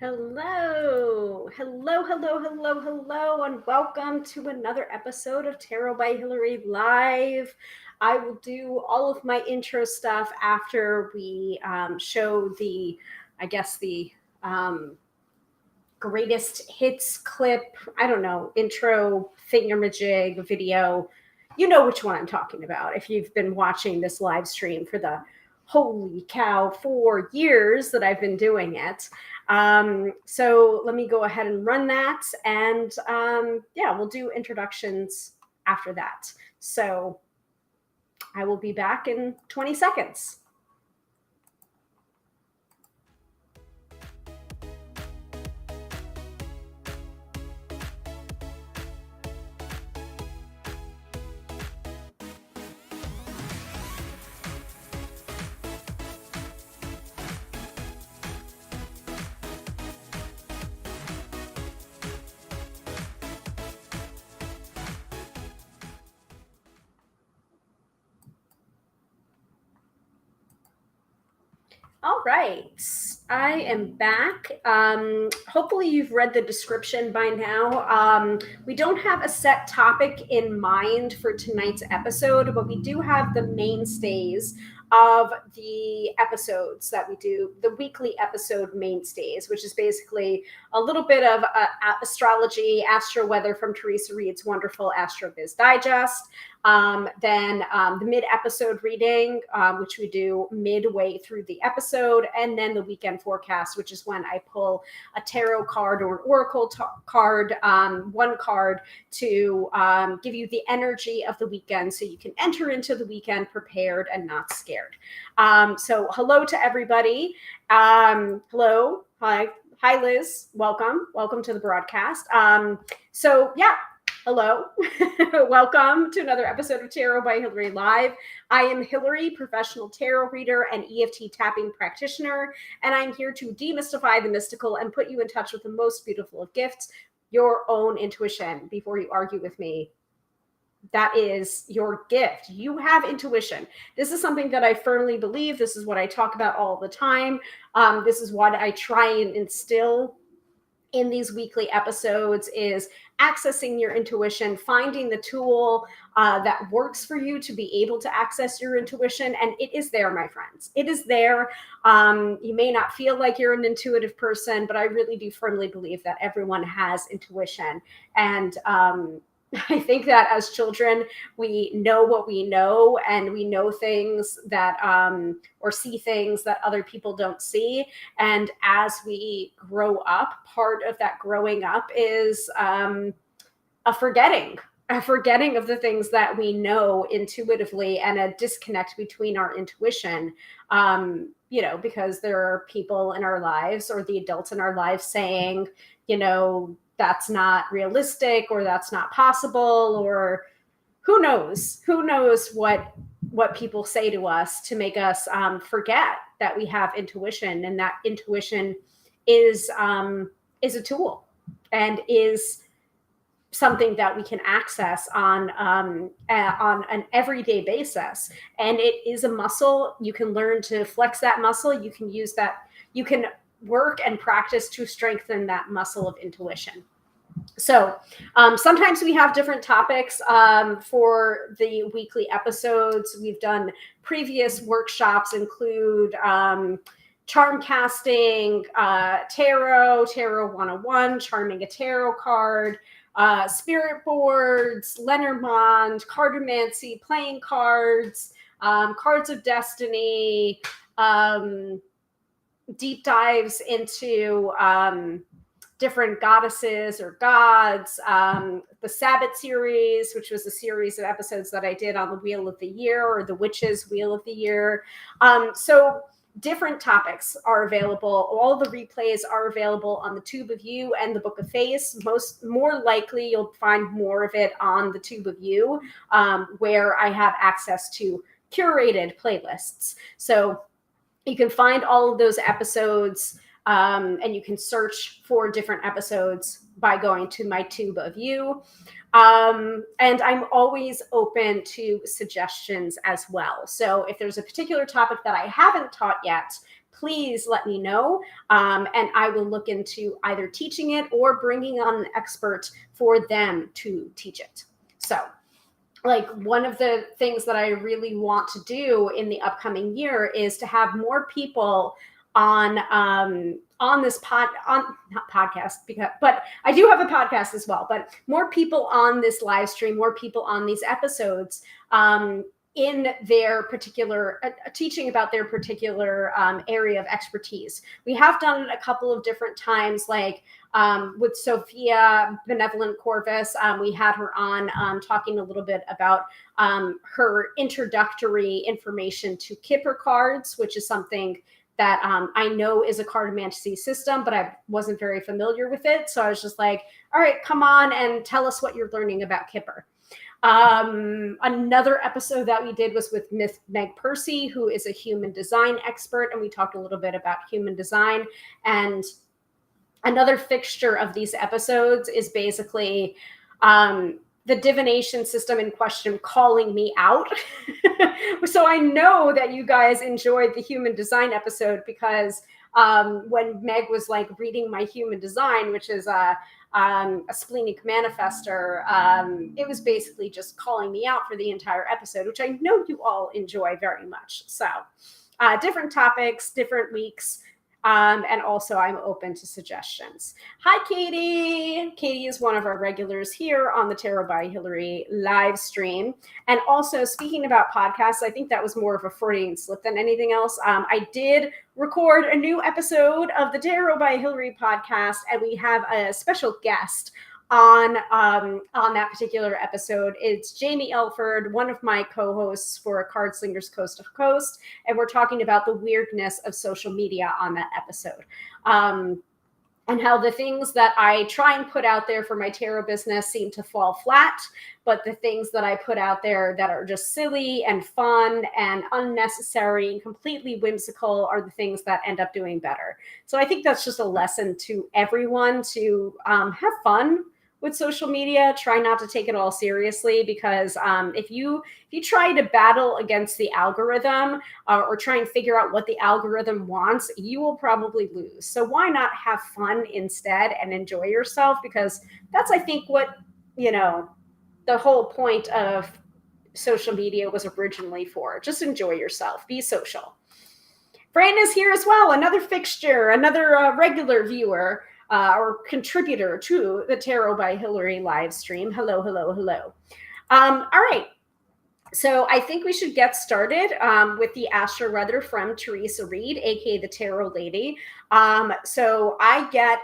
Hello, and welcome to another episode of Tarot by Hilary Live. I will do all of my intro stuff after we show the greatest hits clip, intro thingamajig video. You know which one I'm talking about if you've been watching this live stream for the holy cow 4 years that I've been doing it. So let me go ahead and run that. And we'll do introductions after that. So I will be back in 20 seconds. All right, I am back. Hopefully you've read the description by now. We don't have a set topic in mind for tonight's episode, but we do have the mainstays of the episodes that we do, the weekly episode mainstays, which is basically a little bit of astrology, astro-weather from Teresa Reed's wonderful Astro-Biz Digest. Then the mid-episode reading, which we do midway through the episode, and then the weekend forecast, which is when I pull a tarot card or an oracle card, one card to give you the energy of the weekend so you can enter into the weekend prepared and not scared. So hello to everybody. Hello. Hi, Liz. Welcome to the broadcast. Hello. Welcome to another episode of Tarot by Hilary Live. I am Hilary, professional tarot reader and EFT tapping practitioner, and I'm here to demystify the mystical and put you in touch with the most beautiful of gifts, your own intuition. Before you argue with me, that is your gift. You have intuition. This is something that I firmly believe. This is what I talk about all the time. This is what I try and instill in these weekly episodes is accessing your intuition, finding the tool that works for you to be able to access your intuition. And it is there, my friends. It is there. You may not feel like you're an intuitive person, but I really do firmly believe that everyone has intuition. And I think that as children, we know what we know, and we know things that, or see things that other people don't see. And as we grow up, part of that growing up is a forgetting of the things that we know intuitively, and a disconnect between our intuition, because there are people in our lives or the adults in our lives saying, that's not realistic, or that's not possible, or who knows what people say to us to make us forget that we have intuition, and that intuition is a tool and is something that we can access on an everyday basis. And it is a muscle. You can learn to flex that muscle. You can use that. You can work and practice to strengthen that muscle of intuition. So sometimes we have different topics for the weekly episodes. We've done previous workshops include charm casting, tarot 101, charming a tarot card, spirit boards, Lenormand, cartomancy, playing cards, cards of destiny, deep dives into different goddesses or gods, the Sabbath series, which was a series of episodes that I did on the Wheel of the Year, or the Witches Wheel of the Year. So different topics are available. All the replays are available on the Tube of You and the Book of Face. More likely, you'll find more of it on the Tube of You, where I have access to curated playlists. So you can find all of those episodes, and you can search for different episodes by going to my Tube of You. And I'm always open to suggestions as well. So if there's a particular topic that I haven't taught yet, please let me know. And I will look into either teaching it or bringing on an expert for them to teach it. So, like, one of the things that I really want to do in the upcoming year is to have more people on this not podcast, but I do have a podcast as well, but more people on this live stream, more people on these episodes, in their particular teaching about their particular area of expertise. We have done it a couple of different times, like with Sophia Benevolent Corvus. We had her on talking a little bit about her introductory information to Kipper cards, which is something that I know is a cartomancy system, but I wasn't very familiar with it. So I was just like, all right, come on and tell us what you're learning about Kipper. Another episode that we did was with Miss Meg Percy, who is a human design expert, and we talked a little bit about human design. And another fixture of these episodes is basically the divination system in question calling me out. So I know that you guys enjoyed the human design episode, because when Meg was like reading my human design, which is a splenic manifester, it was basically just calling me out for the entire episode, which I know you all enjoy very much. So different topics, different weeks. And also I'm open to suggestions. Hi, Katie. Katie is one of our regulars here on the Tarot by Hilary live stream. And also, speaking about podcasts, I think that was more of a Freudian slip than anything else. I did record a new episode of the Tarot by Hilary podcast, and we have a special guest on that particular episode. It's Jamie Elford, one of my co-hosts for Card Slingers Coast to Coast, and we're talking about the weirdness of social media on that episode. And how the things that I try and put out there for my tarot business seem to fall flat, but the things that I put out there that are just silly and fun and unnecessary and completely whimsical are the things that end up doing better. So I think that's just a lesson to everyone to have fun with social media. Try not to take it all seriously, because if you try to battle against the algorithm or try and figure out what the algorithm wants, you will probably lose. So why not have fun instead and enjoy yourself? Because that's, I think, what, the whole point of social media was originally for. Just enjoy yourself, be social. Fran is here as well, another fixture, another regular viewer. Or contributor to the Tarot by Hilary live stream. Hello, hello, hello. All right. So I think we should get started with the astro-weather from Teresa Reed, aka the Tarot Lady. So I get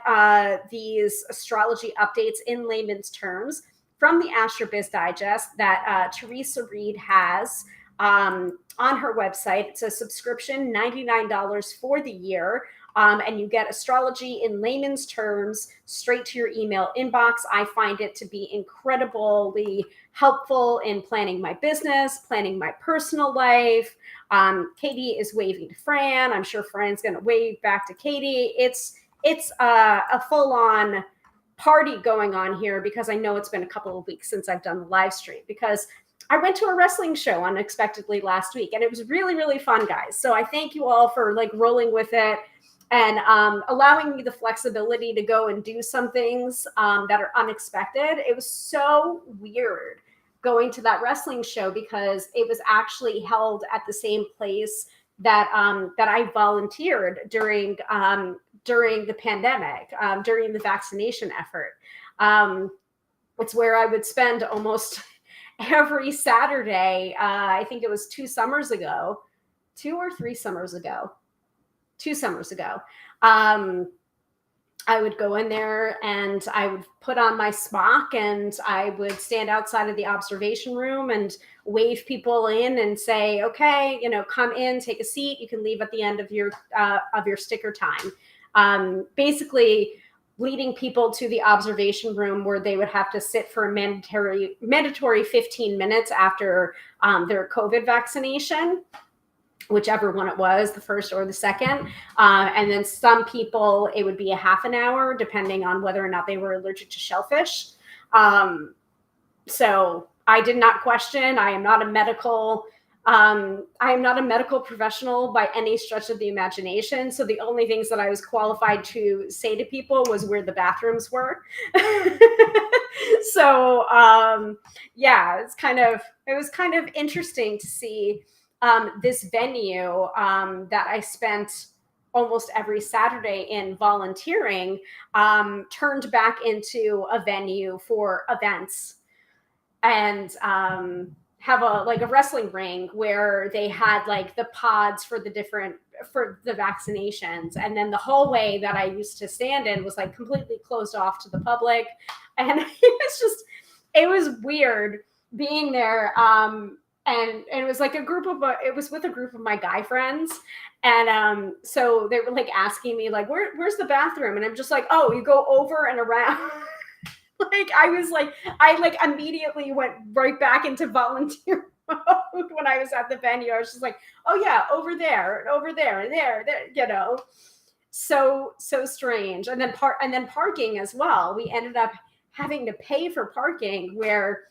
these astrology updates in layman's terms from the AstroBiz Digest that Teresa Reed has on her website. It's a subscription, $99 for the year. And you get astrology in layman's terms straight to your email inbox. I find it to be incredibly helpful in planning my business, planning my personal life. Katie is waving to Fran. I'm sure Fran's going to wave back to Katie. It's a full-on party going on here, because I know it's been a couple of weeks since I've done the live stream, because I went to a wrestling show unexpectedly last week, and it was really, really fun, guys. So I thank you all for like rolling with it and allowing me the flexibility to go and do some things that are unexpected. It was so weird going to that wrestling show, because it was actually held at the same place that I volunteered during the pandemic, during the vaccination effort. It's where I would spend almost every Saturday. I think it was 2 summers ago, 2 or 3 summers ago. 2 summers ago, I would go in there and I would put on my smock and I would stand outside of the observation room and wave people in and say, okay, come in, take a seat. You can leave at the end of your sticker time. Basically leading people to the observation room where they would have to sit for a mandatory 15 minutes after their COVID vaccination, whichever one it was, the first or the second. And then some people, it would be a half an hour, depending on whether or not they were allergic to shellfish. So I did not question. I am not a medical I am not a medical professional by any stretch of the imagination. So the only things that I was qualified to say to people was where the bathrooms were. So yeah, it was kind of interesting to see this venue that I spent almost every Saturday in volunteering turned back into a venue for events and have a wrestling ring where they had like the pods for the vaccinations, and then the hallway that I used to stand in was like completely closed off to the public, and it was weird being there. And it was like it was with a group of my guy friends, and so they were like asking me like where's the bathroom, and I'm just like, oh, you go over and around. Like I like immediately went right back into volunteer mode when I was at the venue. I was just like, oh yeah, over there, and there, you know. So strange. And then parking as well. We ended up having to pay for parking where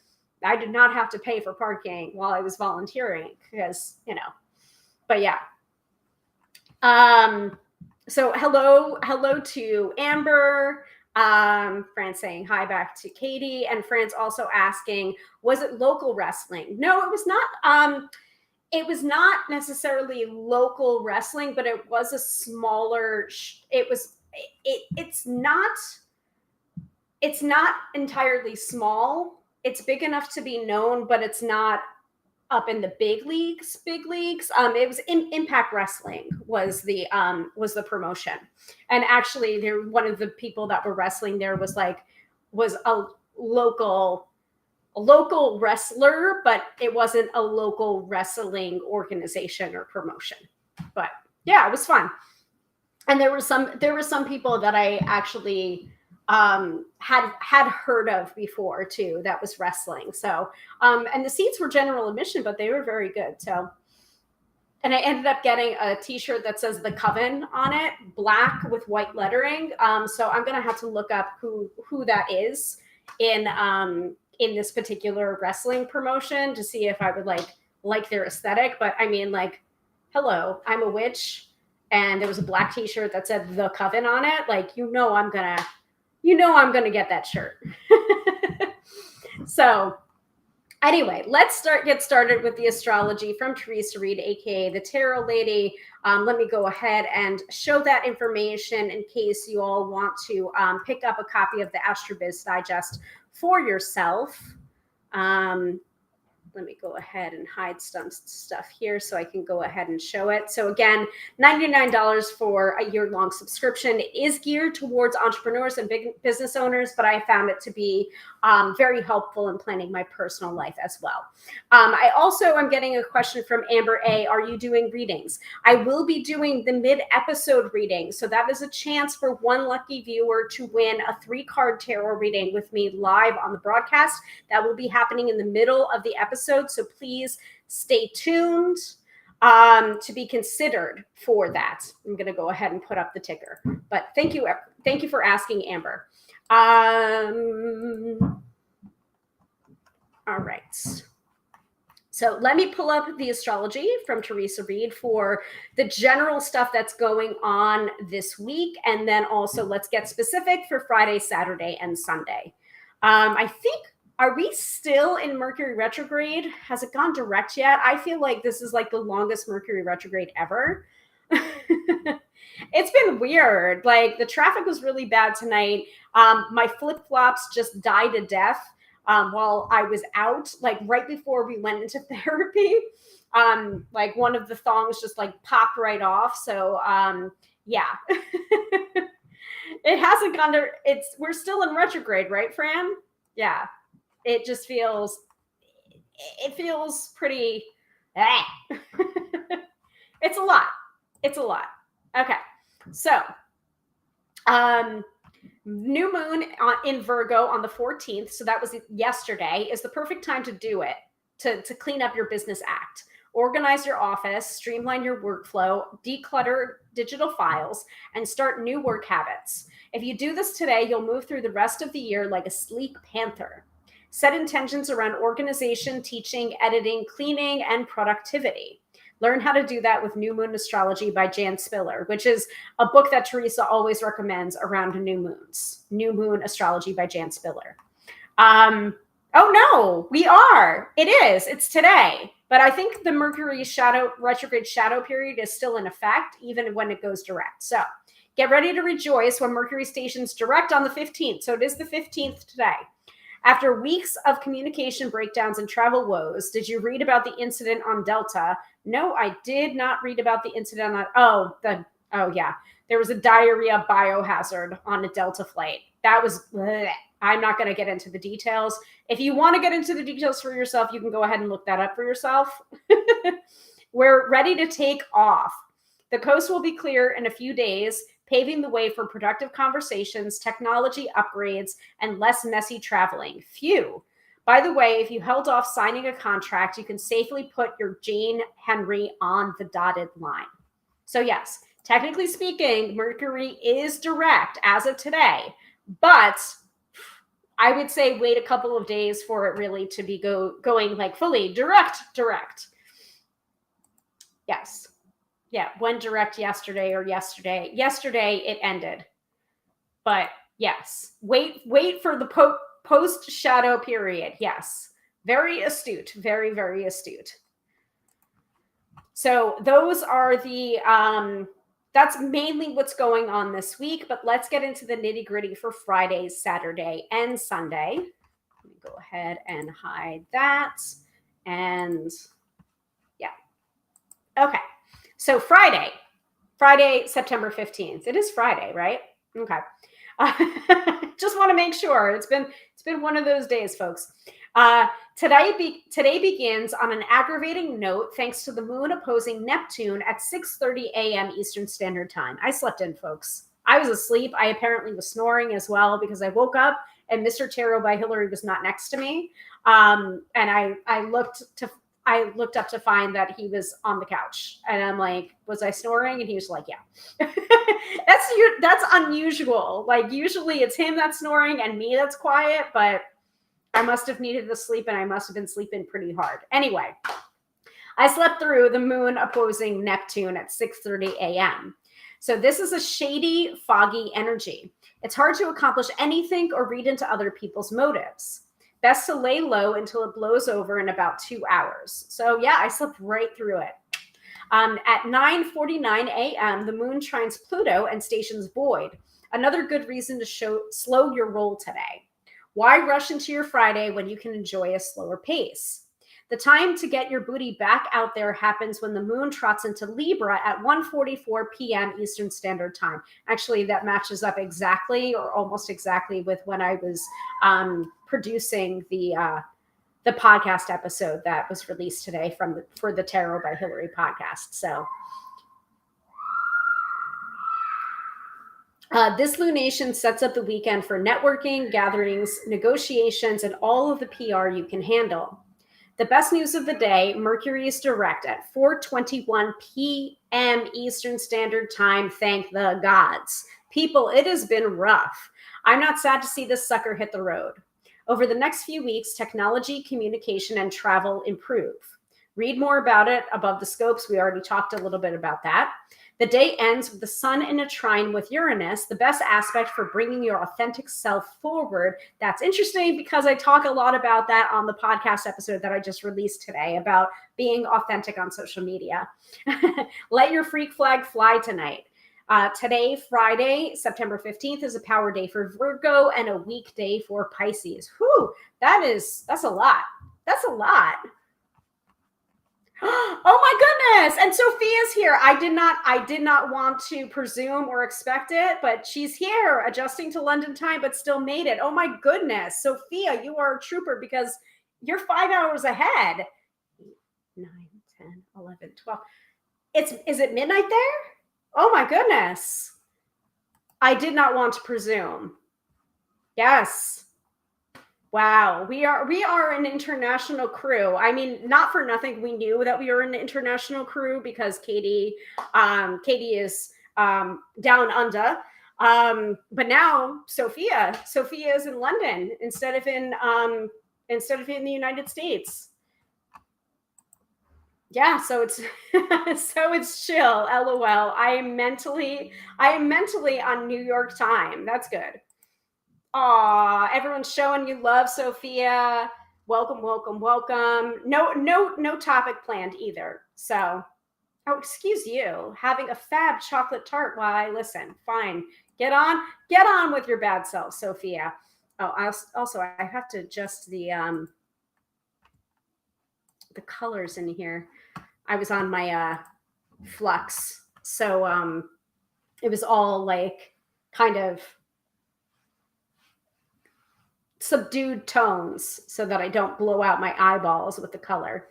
I did not have to pay for parking while I was volunteering because, you know. But yeah. So hello to Amber. France saying hi back to Katie, and France also asking, was it local wrestling? No, it was not. It was not necessarily local wrestling, but it was a smaller. It's not entirely small. It's big enough to be known, but it's not up in the big leagues. It was Impact Wrestling was the promotion, and actually one of the people that were wrestling there was a local wrestler, but it wasn't a local wrestling organization or promotion. But yeah, it was fun, and there were some people that I actually had heard of before too that was wrestling. So and the seats were general admission, but they were very good. So, and I ended up getting a t-shirt that says The Coven on it, black with white lettering. So I'm gonna have to look up who that is in this particular wrestling promotion to see if I would like their aesthetic. But I mean, like, hello, I'm a witch, and there was a black t-shirt that said The Coven on it. Like, I'm gonna get that shirt. So anyway, let's get started with the astrology from Teresa Reed, aka the Tarot Lady. Let me go ahead and show that information in case you all want to pick up a copy of the AstroBiz Digest for yourself. Let me go ahead and hide some stuff here so I can go ahead and show it. So again, $99 for a year-long subscription. It is geared towards entrepreneurs and big business owners, but I found it to be very helpful in planning my personal life as well. I also am getting a question from Amber A. Are you doing readings? I will be doing the mid-episode reading. So that is a chance for one lucky viewer to win a 3-card tarot reading with me live on the broadcast. That will be happening in the middle of the episode. So please stay tuned to be considered for that. I'm going to go ahead and put up the ticker. But thank you for asking, Amber. All right. So let me pull up the astrology from Teresa Reed for the general stuff that's going on this week. And then also let's get specific for Friday, Saturday, and Sunday. I think, are we still in Mercury retrograde? Has it gone direct yet? I feel like this is like the longest Mercury retrograde ever. It's been weird. Like, the traffic was really bad tonight. My flip-flops just died to death while I was out, like right before we went into therapy. Like one of the thongs just like popped right off. So yeah. It hasn't gone to, we're still in retrograde, right, Fran? Yeah. It just feels pretty, it's a lot. Okay. So, new moon in Virgo on the 14th. So that was yesterday, is the perfect time to do it, to clean up your business act, organize your office, streamline your workflow, declutter digital files, and start new work habits. If you do this today, you'll move through the rest of the year like a sleek panther. Set intentions around organization, teaching, editing, cleaning, and productivity. Learn how to do that with New Moon Astrology by Jan Spiller, which is a book that Teresa always recommends around new moons. New Moon Astrology by Jan Spiller. Oh no, we are. It is. It's today. But I think the Mercury retrograde shadow period is still in effect, even when it goes direct. So get ready to rejoice when Mercury stations direct on the 15th. So it is the 15th today. After weeks of communication breakdowns and travel woes, did you read about the incident on Delta? No, I did not read about the incident on, yeah. There was a diarrhea biohazard on a Delta flight. That was, bleh. I'm not going to get into the details. If you want to get into the details for yourself, you can go ahead and look that up for yourself. We're ready to take off. The coast will be clear in a few days, paving the way for productive conversations, technology upgrades, and less messy traveling. Phew. By the way, if you held off signing a contract, you can safely put your Jane Henry on the dotted line. So yes, technically speaking, Mercury is direct as of today, but I would say wait a couple of days for it really to be going like fully direct. Yes. Yeah, went direct yesterday it ended. But yes, wait for the post shadow period. Yes, very astute, very, very astute. So those are the that's mainly what's going on this week. But let's get into the nitty gritty for Friday, Saturday, and Sunday. Let me go ahead and hide that. And yeah, okay. So Friday, September 15th. It is Friday, right? Okay. Just want to make sure. It's been one of those days, folks. Today begins on an aggravating note thanks to the moon opposing Neptune at 6:30 a.m. Eastern Standard Time. I slept in, folks. I was asleep. I apparently was snoring as well because I woke up and Mr. Tarot by Hilary was not next to me. And I looked up to find that he was on the couch, and I'm like, was I snoring? And he was like, yeah. That's unusual. Like usually it's him that's snoring and me that's quiet, but I must have needed the sleep and I must have been sleeping pretty hard. Anyway, I slept through the moon opposing Neptune at 6:30 a.m. So this is a shady, foggy energy. It's hard to accomplish anything or read into other people's motives. Best to lay low until it blows over in about 2 hours. So yeah, I slept right through it. At 9:49 a.m., the moon trines Pluto and stations void. Another good reason to slow your roll today. Why rush into your Friday when you can enjoy a slower pace? The time to get your booty back out there happens when the moon trots into Libra at 1:44 p.m. Eastern Standard Time. Actually, that matches up exactly or almost exactly with when I was producing the podcast episode that was released today for the Tarot by Hilary podcast. So this lunation sets up the weekend for networking, gatherings, negotiations, and all of the PR you can handle. The best news of the day, Mercury is direct at 4:21 p.m. Eastern Standard Time. Thank the gods. People, it has been rough. I'm not sad to see this sucker hit the road. Over the next few weeks, technology, communication, and travel improve. Read more about it above the scopes. We already talked a little bit about that. The day ends with the sun in a trine with Uranus, the best aspect for bringing your authentic self forward. That's interesting because I talk a lot about that on the podcast episode that I just released today about being authentic on social media. Let your freak flag fly tonight. Today, Friday, September 15th, is a power day for Virgo and a weak day for Pisces. Whew, that's a lot. That's a lot. Oh my goodness. And Sophia's here. I did not want to presume or expect it, but she's here adjusting to London time, but still made it. Oh my goodness. Sophia, you are a trooper because you're 5 hours ahead. 8, 9, 10, 11, 12. Is it midnight there? Oh my goodness. I did not want to presume. Yes. Wow, we are an international crew. I mean, not for nothing, we knew that we were an international crew because Katie is down under. But now Sophia is in London instead of in instead of in the United States. Yeah, so it's so it's chill. LOL. I am mentally on New York time. That's good. Aw, everyone's showing you love, Sophia. Welcome, welcome, welcome. No topic planned either. So, oh, excuse you. Having a fab chocolate tart while I listen. Fine. Get on with your bad self, Sophia. Oh, I have to adjust the colors in here. I was on my flux, so it was all like kind of subdued tones so that I don't blow out my eyeballs with the color.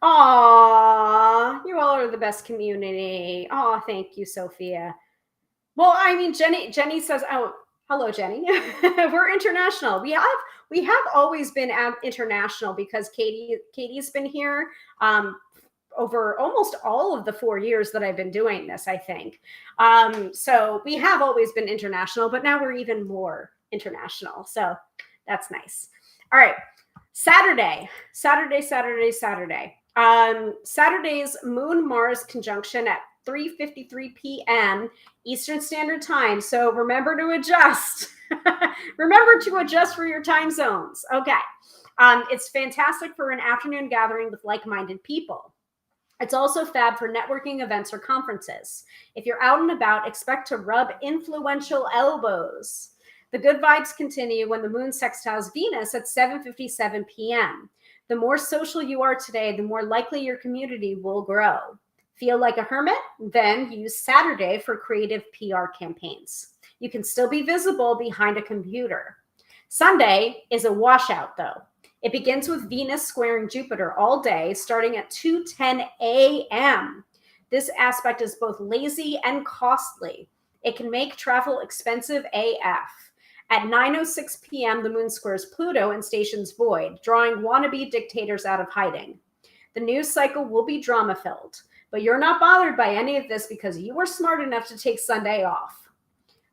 Aw, you all are the best community. Aw, thank you, Sophia. Well, I mean, Jenny says, oh, hello, Jenny. We're international. We have always been international because Katie's been here over almost all of the 4 years that I've been doing this, I think. So we have always been international, but now we're even more international. So that's nice. All right. Saturday. Saturday's Moon-Mars conjunction at 3:53 p.m. Eastern Standard Time. So remember to adjust. Remember to adjust for your time zones. Okay. It's fantastic for an afternoon gathering with like-minded people. It's also fab for networking events or conferences. If you're out and about, expect to rub influential elbows. The good vibes continue when the moon sextiles Venus at 7:57 p.m. The more social you are today, the more likely your community will grow. Feel like a hermit? Then use Saturday for creative PR campaigns. You can still be visible behind a computer. Sunday is a washout, though. It begins with Venus squaring Jupiter all day, starting at 2:10 a.m. This aspect is both lazy and costly. It can make travel expensive AF. At 9:06 p.m., the moon squares Pluto and stations void, drawing wannabe dictators out of hiding. The news cycle will be drama-filled, but you're not bothered by any of this because you were smart enough to take Sunday off.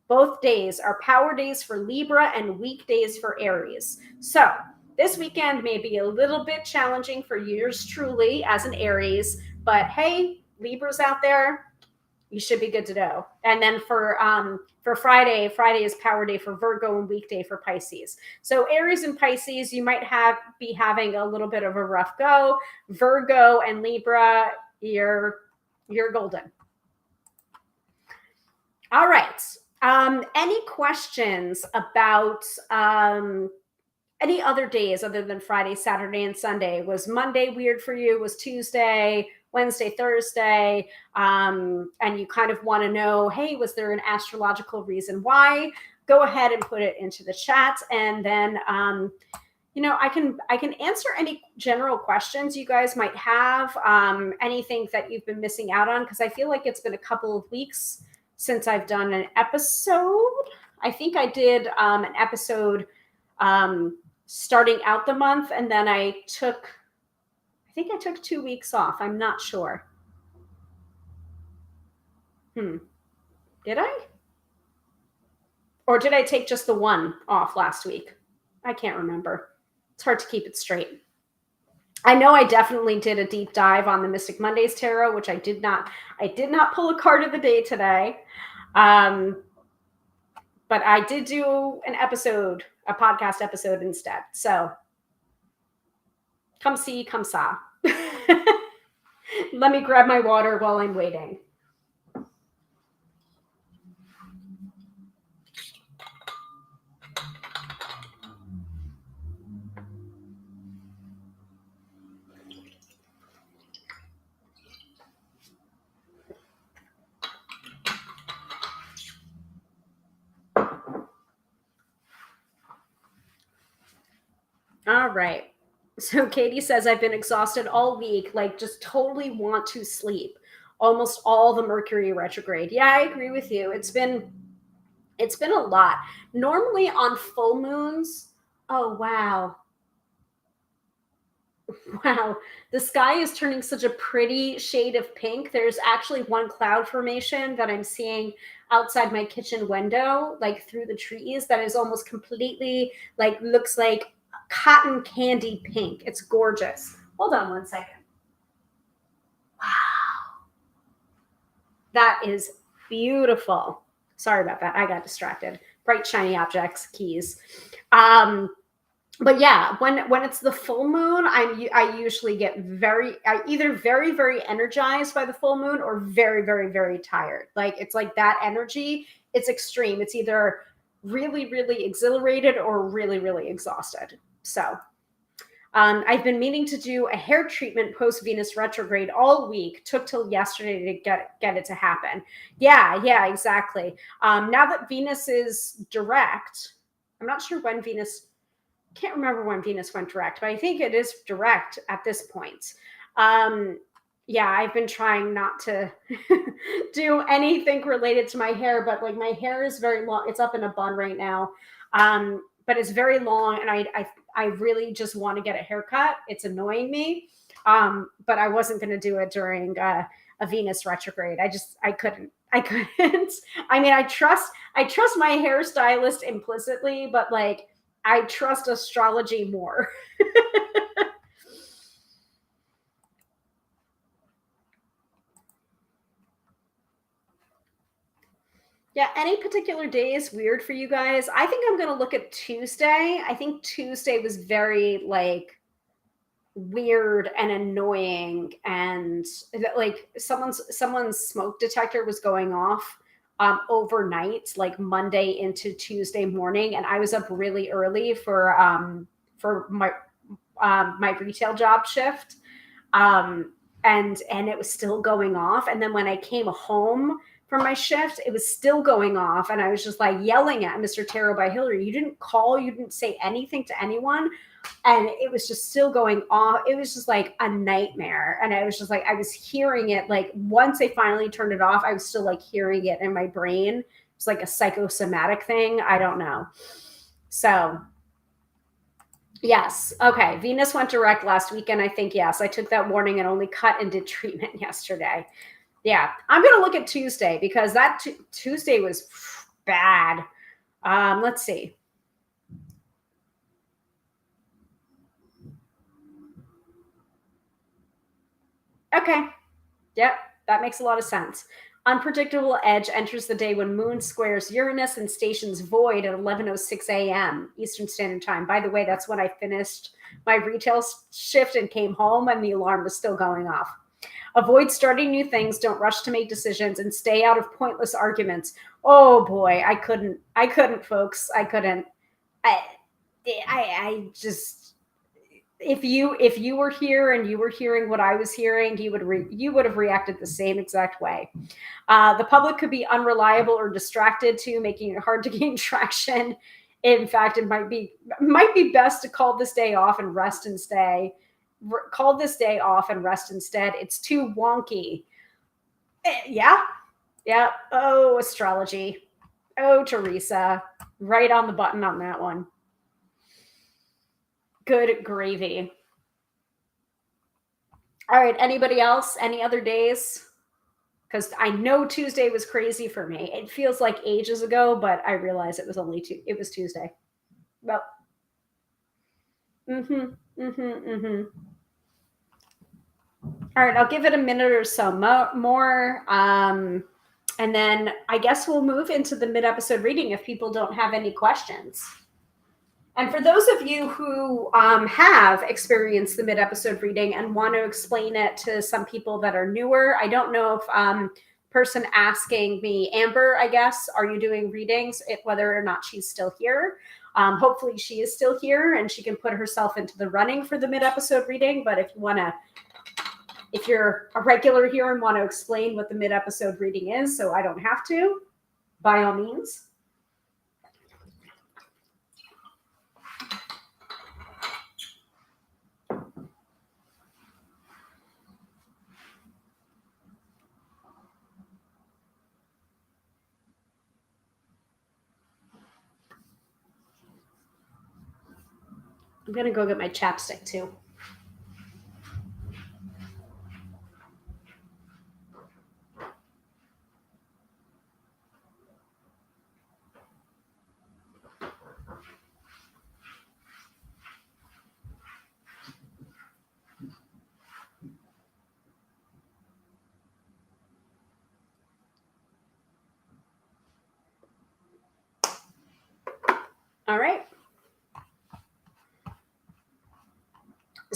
Both days are power days for Libra and weekdays for Aries. So, this weekend may be a little bit challenging for yours truly as an Aries, but hey, Libras out there, you should be good to go. And then for Friday is power day for Virgo and weekday for Pisces. So Aries and Pisces, you might be having a little bit of a rough go. Virgo and Libra, you're golden. All right. Any questions about any other days other than Friday, Saturday, and Sunday? Was Monday weird for you? Was Tuesday, Wednesday, Thursday? And you kind of want to know, hey, was there an astrological reason why? Go ahead and put it into the chat. And then, I can answer any general questions you guys might have, anything that you've been missing out on, because I feel like it's been a couple of weeks since I've done an episode. I think I did an episode starting out the month, and then I took 2 weeks off. I'm not sure. Did I? Or did I take just the one off last week? I can't remember. It's hard to keep it straight. I know I definitely did a deep dive on the Mystic Mondays Tarot, which I did not pull a card of the day today. But I did do a podcast episode instead. So come see, come saw. Let me grab my water while I'm waiting. All right. So Katie says, I've been exhausted all week, like just totally want to sleep. Almost all the Mercury retrograde. Yeah, I agree with you. It's been a lot. Normally on full moons, oh wow. Wow, the sky is turning such a pretty shade of pink. There's actually one cloud formation that I'm seeing outside my kitchen window, like through the trees, that is almost completely looks like cotton candy pink. It's gorgeous. Hold on one second. Wow. That is beautiful. Sorry about that. I got distracted. Bright, shiny objects, keys. But yeah, when it's the full moon, I usually get either very, very energized by the full moon or very, very, very tired. Like it's like that energy. It's extreme. It's either really, really exhilarated or really, really exhausted. So I've been meaning to do a hair treatment post Venus retrograde all week. Took till yesterday to get it to happen. Yeah, exactly. Now that Venus is direct, I'm not sure when Venus. Can't remember when Venus went direct, but I think it is direct at this point. Yeah, I've been trying not to do anything related to my hair, but like my hair is very long. It's up in a bun right now. But it's very long and I really just want to get a haircut. It's annoying me. But I wasn't going to do it during a Venus retrograde. I couldn't. I mean, I trust my hairstylist implicitly, but like I trust astrology more. Yeah, any particular day is weird for you guys? I think I'm going to look at Tuesday. I think Tuesday was very like weird and annoying and like someone's smoke detector was going off overnight, like Monday into Tuesday morning, and I was up really early for my retail job shift. And it was still going off. And then when I came home from my shift, it was still going off. And I was just like yelling at Mr. Tarot by Hilary, you didn't call, you didn't say anything to anyone. And it was just still going off. It was just like a nightmare. And I was just like, I was hearing it. Like once they finally turned it off, I was still like hearing it in my brain. It's like a psychosomatic thing. I don't know. So yes. Okay. Venus went direct last weekend. I think, yes, I took that warning and only cut and did treatment yesterday. Yeah. I'm going to look at Tuesday because that Tuesday was bad. Let's see. Okay. Yep. That makes a lot of sense. Unpredictable edge enters the day when Moon squares Uranus and stations void at 11:06 a.m. Eastern Standard Time. By the way, that's when I finished my retail shift and came home and the alarm was still going off. Avoid starting new things. Don't rush to make decisions and stay out of pointless arguments. Oh boy, I couldn't, folks. I couldn't. I just. If you were here and you were hearing what I was hearing, you would have reacted the same exact way. The public could be unreliable or distracted too, making it hard to gain traction. In fact, it might be best to call this day off and rest and stay. Call this day off and rest instead. It's too wonky. Yeah. Oh, astrology. Oh, Teresa. Right on the button on that one. Good gravy. All right. Anybody else? Any other days? Because I know Tuesday was crazy for me. It feels like ages ago, but I realized it was it was Tuesday. Well, All right, I'll give it a minute or so more. And then I guess we'll move into the mid-episode reading if people don't have any questions. And for those of you who have experienced the mid-episode reading and want to explain it to some people that are newer, I don't know if person asking me, Amber, I guess, are you doing readings, whether or not she's still here. Hopefully she is still here and she can put herself into the running for the mid-episode reading. But if you're a regular here and want to explain what the mid-episode reading is so I don't have to, by all means. I'm going to go get my chapstick too.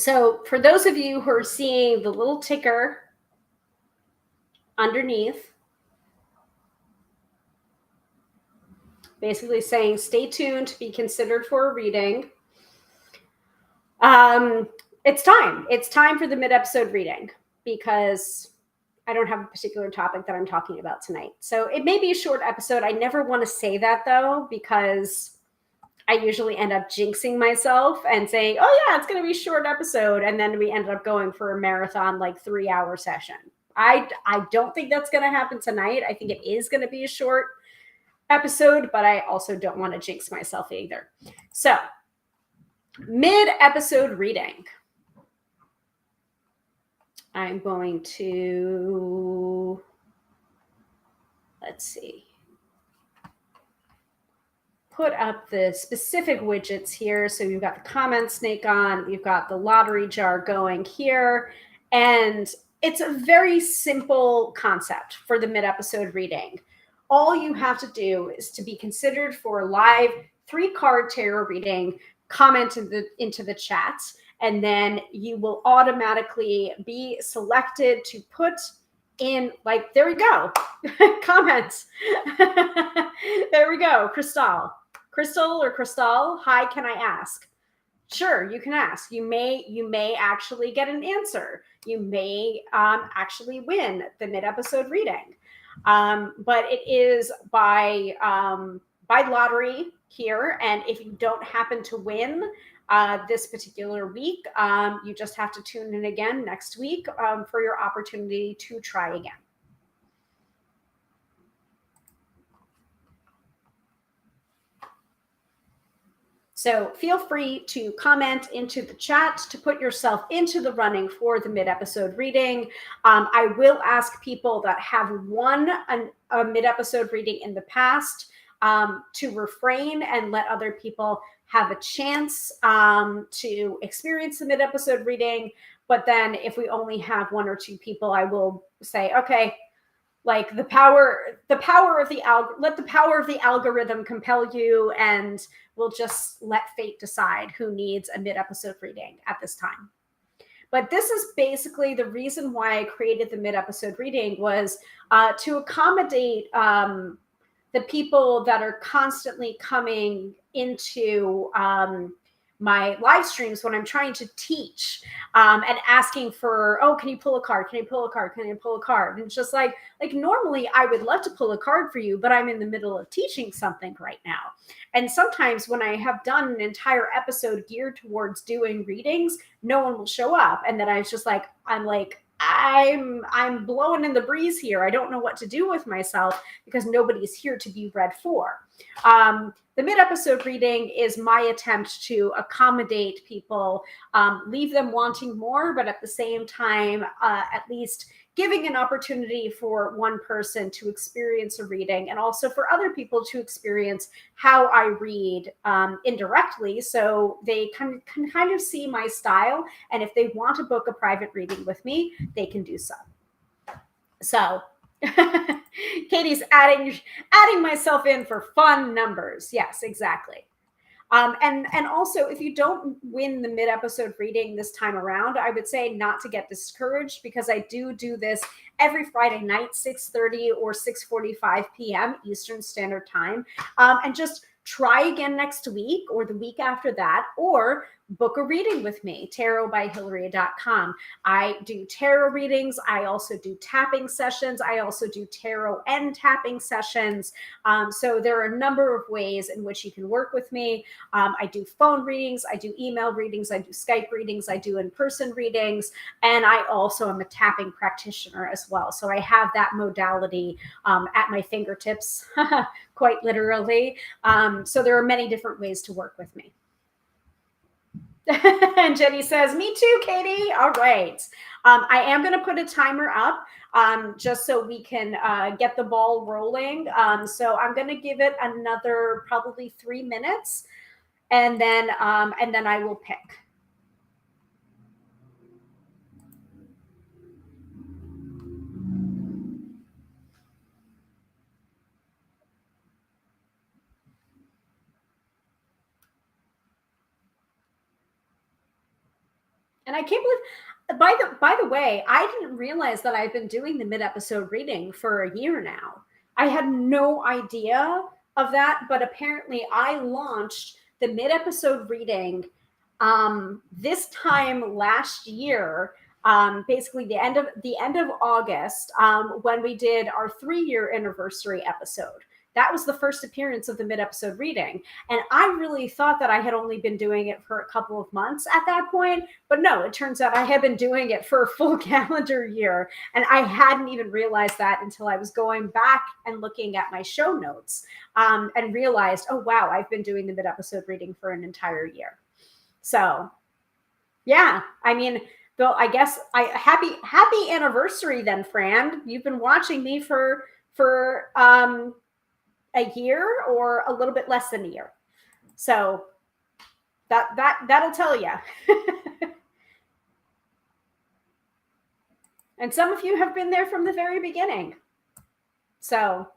So for those of you who are seeing the little ticker underneath, basically saying stay tuned to be considered for a reading, it's time. It's time for the mid-episode reading, because I don't have a particular topic that I'm talking about tonight. So it may be a short episode. I never want to say that, though, because I usually end up jinxing myself and saying, oh yeah, it's going to be a short episode. And then we ended up going for a marathon, like 3-hour session. I don't think that's going to happen tonight. I think it is going to be a short episode, but I also don't want to jinx myself either. So mid-episode reading. I'm going to, let's see, put up the specific widgets here. So you've got the comment snake on, you've got the lottery jar going here, and it's a very simple concept for the mid-episode reading. All you have to do is to be considered for a live 3-card tarot reading, comment into the chat, and then you will automatically be selected to put in, like, there we go, comments. There we go. Crystal or Crystal, hi, can I ask? Sure, you can ask. You may actually get an answer. You may actually win the mid-episode reading. But it is by lottery here, and if you don't happen to win this particular week, you just have to tune in again next week for your opportunity to try again. So feel free to comment into the chat to put yourself into the running for the mid-episode reading. I will ask people that have won a mid-episode reading in the past to refrain and let other people have a chance to experience the mid-episode reading. But then if we only have 1 or 2 people, I will say, okay, like let the power of the algorithm compel you, and we'll just let fate decide who needs a mid-episode reading at this time. But this is basically the reason why I created the mid-episode reading, was to accommodate the people that are constantly coming into my live streams when I'm trying to teach and asking for, oh, can you pull a card? Can you pull a card? Can you pull a card? And it's just like normally I would love to pull a card for you, but I'm in the middle of teaching something right now. And sometimes when I have done an entire episode geared towards doing readings, no one will show up. And then I was just like, I'm blowing in the breeze here. I don't know what to do with myself because nobody's here to be read for. The mid-episode reading is my attempt to accommodate people, leave them wanting more, but at the same time, at least giving an opportunity for one person to experience a reading, and also for other people to experience how I read indirectly, so they can kind of see my style. And if they want to book a private reading with me, they can do so. So Katie's adding myself in for fun numbers. Yes, exactly. And also, if you don't win the mid-episode reading this time around, I would say not to get discouraged, because I do this every Friday night, 6:30 or 6:45 p.m. Eastern Standard Time. And just try again next week or the week after that, or book a reading with me, tarotbyhilary.com. I do tarot readings. I also do tapping sessions. I also do tarot and tapping sessions. So there are a number of ways in which you can work with me. I do phone readings. I do email readings. I do Skype readings. I do in-person readings. And I also am a tapping practitioner as well. So I have that modality at my fingertips, quite literally. So there are many different ways to work with me. And Jenny says, me too, Katie. All right. I am going to put a timer up just so we can get the ball rolling. So I'm going to give it another probably 3 minutes, and then I will pick. And I can't believe, by the way, I didn't realize that I've been doing the mid-episode reading for a year now. I had no idea of that, but apparently I launched the mid-episode reading this time last year, basically the end of August, when we did our 3-year anniversary episode. That was the first appearance of the mid-episode reading. And I really thought that I had only been doing it for a couple of months at that point. But no, it turns out I had been doing it for a full calendar year. And I hadn't even realized that until I was going back and looking at my show notes, and realized, oh, wow, I've been doing the mid-episode reading for an entire year. So, yeah, I mean, though, I guess happy anniversary then, Fran. You've been watching me for a year or a little bit less than a year. So that'll tell you. And some of you have been there from the very beginning. So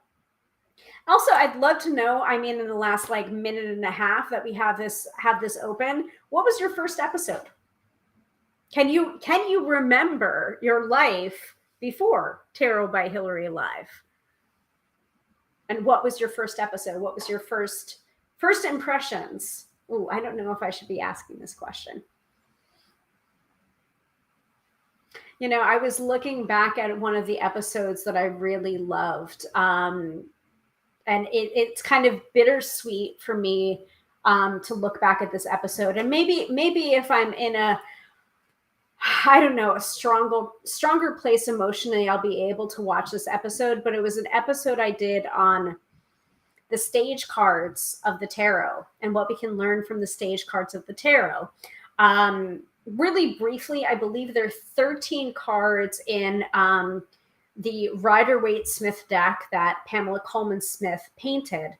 also, I'd love to know, I mean, in the last like minute and a half that we have this open, what was your first episode? Can you remember your life before Tarot by Hilary Live? And what was your first episode? What was your first impressions? Ooh, I don't know if I should be asking this question. You know, I was looking back at one of the episodes that I really loved. And it's kind of bittersweet for me to look back at this episode. And maybe if I'm in a, I don't know, a stronger place emotionally, I'll be able to watch this episode. But it was an episode I did on the stage cards of the tarot and what we can learn from the stage cards of the tarot. Really briefly, I believe there are 13 cards in the Rider-Waite-Smith deck that Pamela Coleman-Smith painted,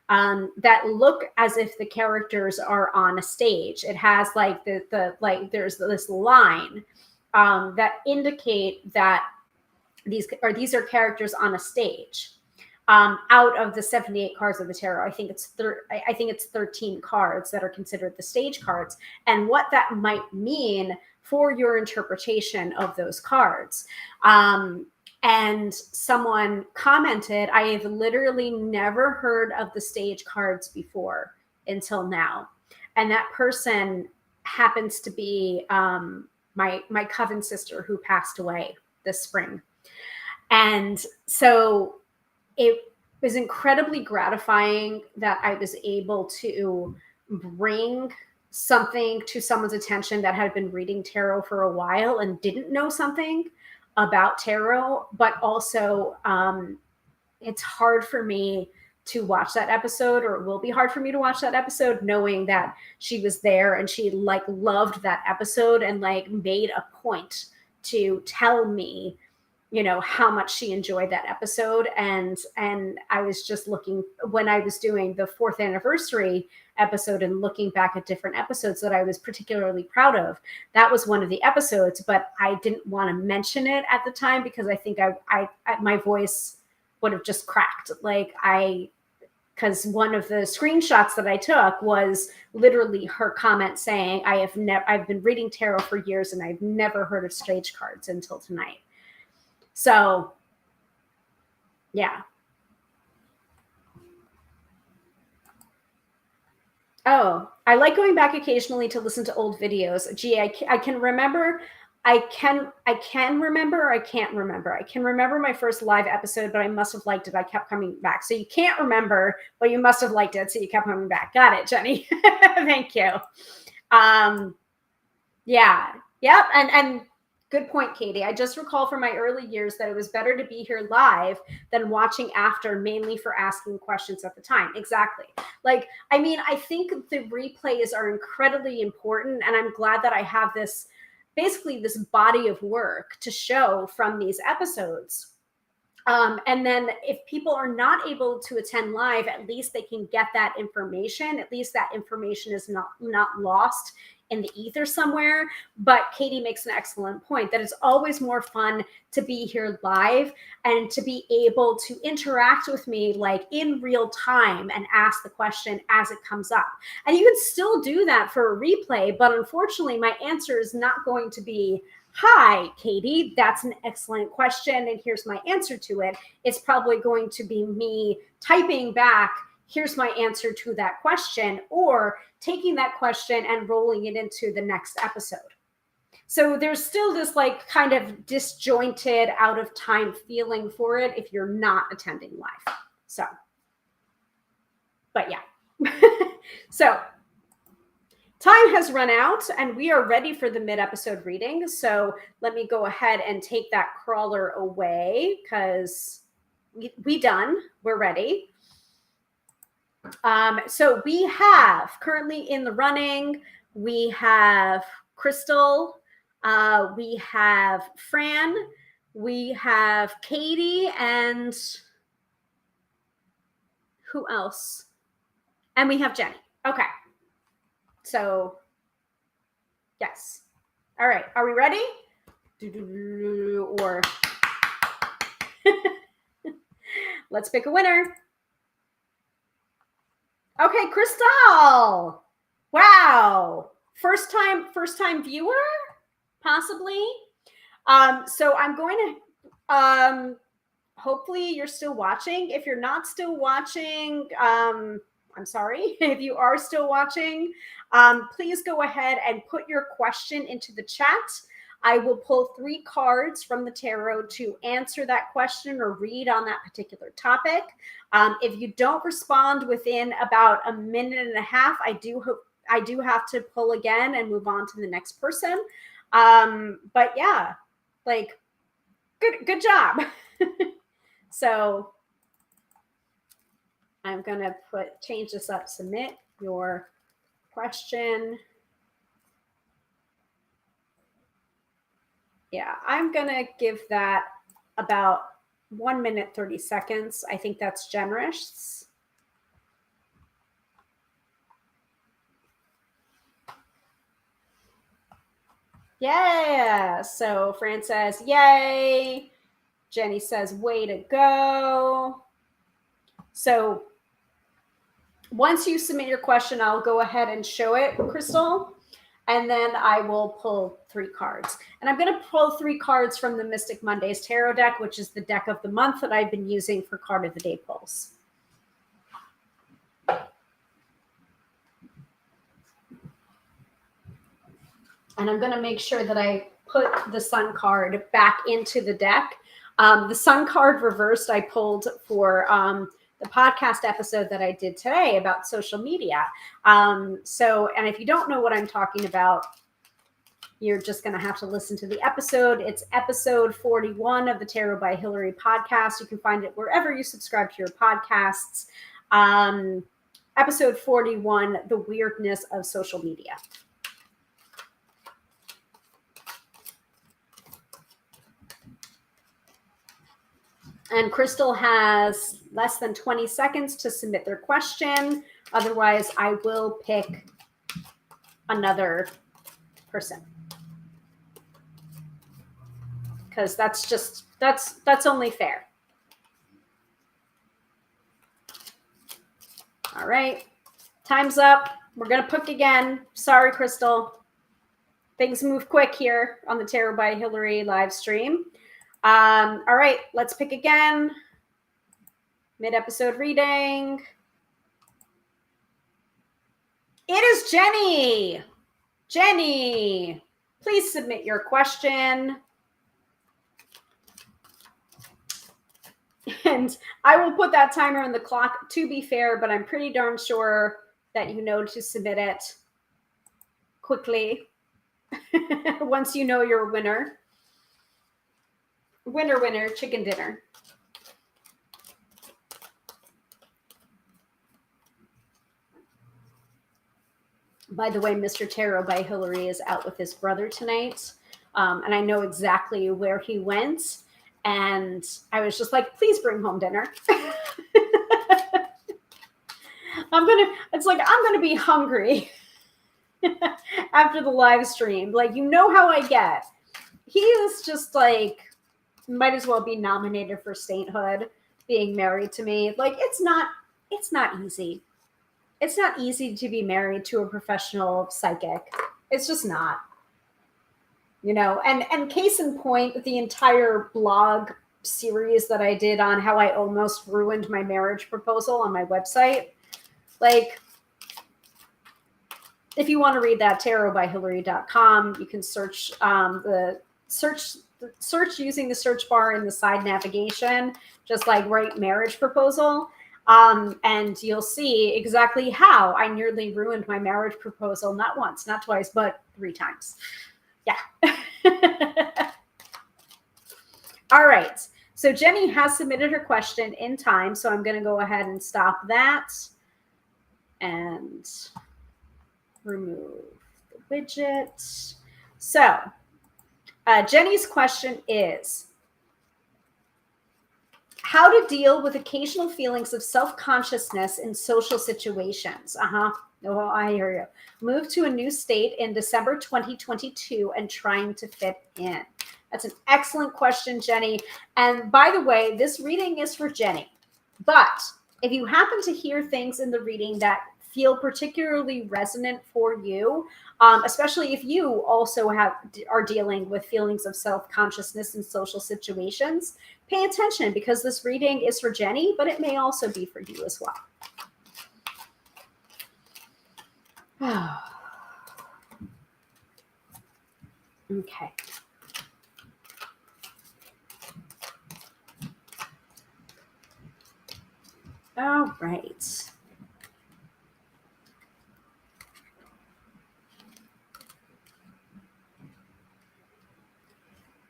that look as if the characters are on a stage. It has like there's this line that indicate that these are characters on a stage. Out of the 78 cards of the tarot, I think it's 13 cards that are considered the stage cards, and what that might mean for your interpretation of those cards. And someone commented, I have literally never heard of the stage cards before until now. And that person happens to be my coven sister who passed away this spring. And so it was incredibly gratifying that I was able to bring something to someone's attention that had been reading tarot for a while and didn't know something about tarot, but also it's hard for me to watch that episode, or it will be hard for me to watch that episode knowing that she was there and she like loved that episode and like made a point to tell me, you know, how much she enjoyed that episode. And I was just looking, when I was doing the 4th anniversary episode and looking back at different episodes that I was particularly proud of, that was one of the episodes, but I didn't want to mention it at the time because I think I my voice would have just cracked. Because one of the screenshots that I took was literally her comment saying, I've been reading tarot for years and I've never heard of stage cards until tonight. So, yeah. Oh, I like going back occasionally to listen to old videos. Gee, I can remember. I can remember. I can't remember. I can remember my first live episode, but I must have liked it. I kept coming back. So you can't remember, but you must have liked it. So you kept coming back. Got it, Jenny. Thank you. Yeah. Yep. And good point, Katie. I just recall from my early years that it was better to be here live than watching after, mainly for asking questions at the time. Exactly. Like, I mean, I think the replays are incredibly important, and I'm glad that I have this, basically this body of work to show from these episodes. And then if people are not able to attend live, at least they can get that information. At least that information is not lost in the ether somewhere. But Katie makes an excellent point that it's always more fun to be here live and to be able to interact with me like in real time and ask the question as it comes up. And you can still do that for a replay, but unfortunately my answer is not going to be, "Hi, Katie, that's an excellent question, and here's my answer to it." It's probably going to be me typing back, "Here's my answer to that question," or taking that question and rolling it into the next episode. So there's still this like kind of disjointed, out of time feeling for it if you're not attending live. So, but yeah. So time has run out and we are ready for the mid-episode reading. So let me go ahead and take that crawler away because we done. We're ready. So we have currently in the running, we have Crystal, we have Fran, we have Katie, and who else? And we have Jenny. Okay. So, yes. All right. Are we ready? Or let's pick a winner. Okay, Crystal. Wow. First time viewer, possibly. So I'm going to, hopefully you're still watching. If you're not still watching, I'm sorry. If you are still watching, please go ahead and put your question into the chat. I will pull 3 cards from the tarot to answer that question or read on that particular topic. If you don't respond within about a minute and a half, I do have to pull again and move on to the next person. But yeah, like good job. So I'm going to change this up, submit your question. Yeah, I'm going to give that about 1 minute, 30 seconds. I think that's generous. Yeah. So Fran says, yay. Jenny says, way to go. So once you submit your question, I'll go ahead and show it, Crystal. And then I will pull 3 cards. And I'm going to pull 3 cards from the Mystic Mondays Tarot deck, which is the deck of the month that I've been using for Card of the Day pulls. And I'm going to make sure that I put the Sun card back into the deck. The Sun card reversed I pulled for the podcast episode that I did today about social media. And if you don't know what I'm talking about, you're just going to have to listen to the episode. It's episode 41 of the Tarot by Hilary podcast. You can find it wherever you subscribe to your podcasts. Episode 41, The Weirdness of Social Media. And Crystal has less than 20 seconds to submit their question. Otherwise, I will pick another person. Because that's only fair. All right. Time's up. We're going to pick again. Sorry, Crystal. Things move quick here on the Tarot by Hilary live stream. All right, let's pick again. Mid-episode reading. It is Jenny. Jenny, please submit your question. And I will put that timer on the clock to be fair, but I'm pretty darn sure that you know to submit it quickly once you know you're a winner. Winner, winner, chicken dinner. By the way, Mr. Tarot by Hilary is out with his brother tonight. And I know exactly where he went. And I was just like, please bring home dinner. I'm going to be hungry. after the live stream. Like, you know how I get. He is just like, might as well be nominated for sainthood, being married to me. Like, it's not easy. It's not easy to be married to a professional psychic. It's just not. You know, and case in point, the entire blog series that I did on how I almost ruined my marriage proposal on my website. Like, if you want to read that, tarotbyhilary.com, you can search search using the search bar in the side navigation, just like write marriage proposal. And you'll see exactly how I nearly ruined my marriage proposal, not once, not twice, but 3 times. Yeah. All right. So Jenny has submitted her question in time. So I'm going to go ahead and stop that and remove the widget. So Jenny's question is, how to deal with occasional feelings of self-consciousness in social situations. Oh, I hear you. Moved to a new state in December 2022 and trying to fit in. That's an excellent question, Jenny. And by the way, this reading is for Jenny. But if you happen to hear things in the reading that feel particularly resonant for you, especially if you also are dealing with feelings of self-consciousness in social situations, pay attention, because this reading is for Jenny, but it may also be for you as well. Okay. All right.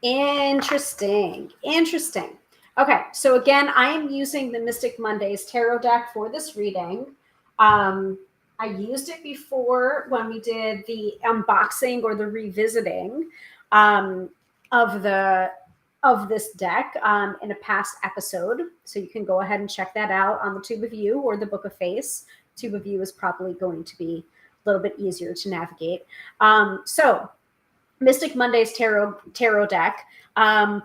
Interesting. Okay, so again, I am using the Mystic Mondays Tarot deck for this reading. I used it before when we did the unboxing or the revisiting of this deck in a past episode. So you can go ahead and check that out on the Tube of You or the Book of Face. Tube of You is probably going to be a little bit easier to navigate. So Mystic Mondays tarot deck.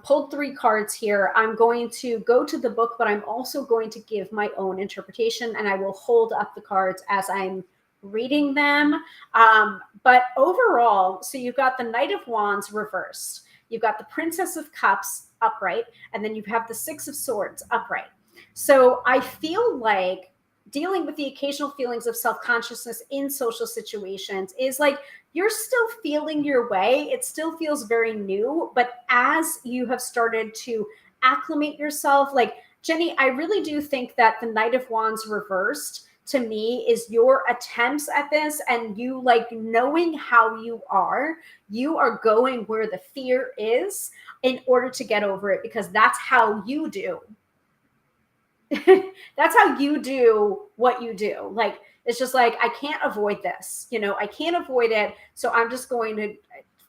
Pulled 3 cards here. I'm going to go to the book, but I'm also going to give my own interpretation, and I will hold up the cards as I'm reading them. But overall, so you've got the Knight of Wands reversed. You've got the Princess of Cups upright, and then you have the 6 of Swords upright. So I feel like dealing with the occasional feelings of self-consciousness in social situations is like, you're still feeling your way. It still feels very new, but as you have started to acclimate yourself, like Jenny, I really do think that the Knight of Wands reversed to me is your attempts at this, and you like knowing how you are going where the fear is in order to get over it, because that's how you do. That's how you do what you do. Like, it's just like, I can't avoid this. You know, I can't avoid it. So I'm just going to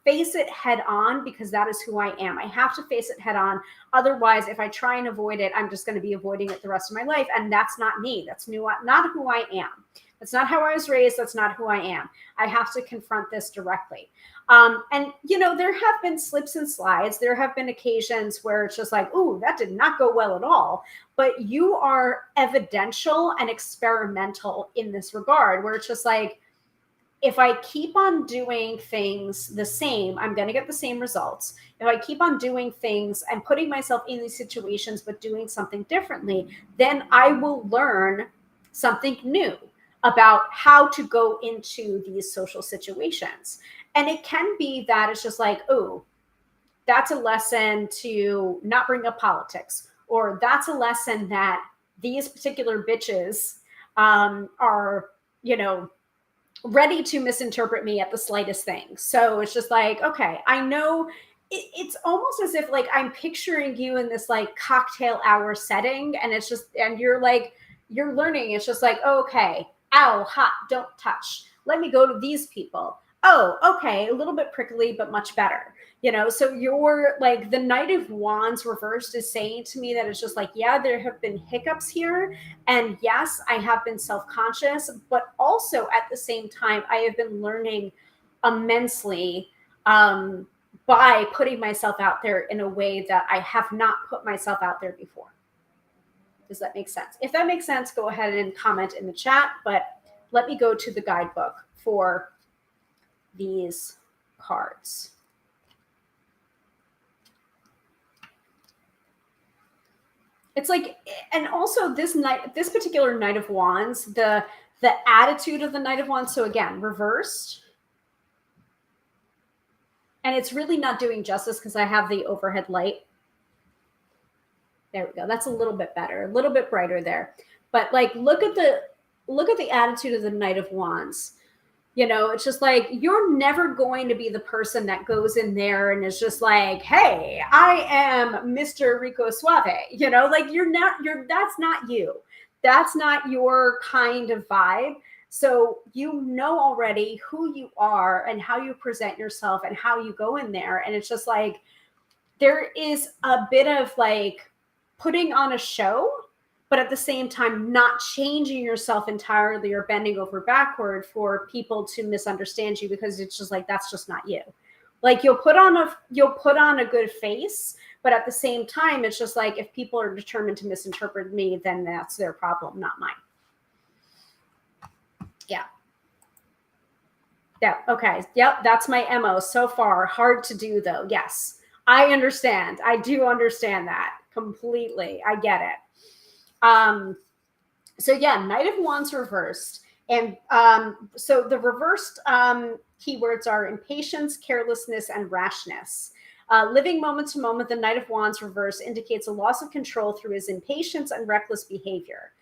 face it head on, because that is who I am. I have to face it head on. Otherwise, if I try and avoid it, I'm just going to be avoiding it the rest of my life. And that's not me. That's not who I am. That's not how I was raised. That's not who I am. I have to confront this directly. And, you know, there have been slips and slides. There have been occasions where it's just like, ooh, that did not go well at all. But you are evidential and experimental in this regard, where it's just like, if I keep on doing things the same, I'm going to get the same results. If I keep on doing things and putting myself in these situations, but doing something differently, then I will learn something new about how to go into these social situations. And it can be that it's just like, oh, that's a lesson to not bring up politics, or that's a lesson that these particular bitches are, you know, ready to misinterpret me at the slightest thing. So it's just like, okay, I know it's almost as if like I'm picturing you in this like cocktail hour setting, and it's just, and you're like, you're learning. It's just like, okay, ow, hot, don't touch. Let me go to these people. Oh, okay, a little bit prickly, but much better. So you're like, the Knight of Wands reversed is saying to me that it's just like, yeah, there have been hiccups here. And yes, I have been self-conscious, but also at the same time, I have been learning immensely by putting myself out there in a way that I have not put myself out there before. Does that make sense? If that makes sense, go ahead and comment in the chat, but let me go to the guidebook for these cards. It's like, and also this particular Knight of Wands, the attitude of the Knight of Wands. So again, reversed. And it's really not doing justice because I have the overhead light. There we go. That's a little bit better, a little bit brighter there. But like, look at the attitude of the Knight of Wands. It's just like, you're never going to be the person that goes in there and is just like, hey, I am Mr. Rico Suave. Like, that's not you. That's not your kind of vibe. So already who you are and how you present yourself and how you go in there. And it's just like, there is a bit of like putting on a show, but at the same time, not changing yourself entirely or bending over backward for people to misunderstand you, because it's just like, that's just not you. Like, you'll put on a good face, but at the same time, it's just like, if people are determined to misinterpret me, then that's their problem, not mine. Yeah. Yeah. Okay. Yep. That's my MO so far. Hard to do though. Yes. I understand. I do understand that completely. I get it. So yeah, Knight of Wands reversed. And so the reversed keywords are impatience, carelessness, and rashness. Living moment to moment, the Knight of Wands reverse indicates a loss of control through his impatience and reckless behavior.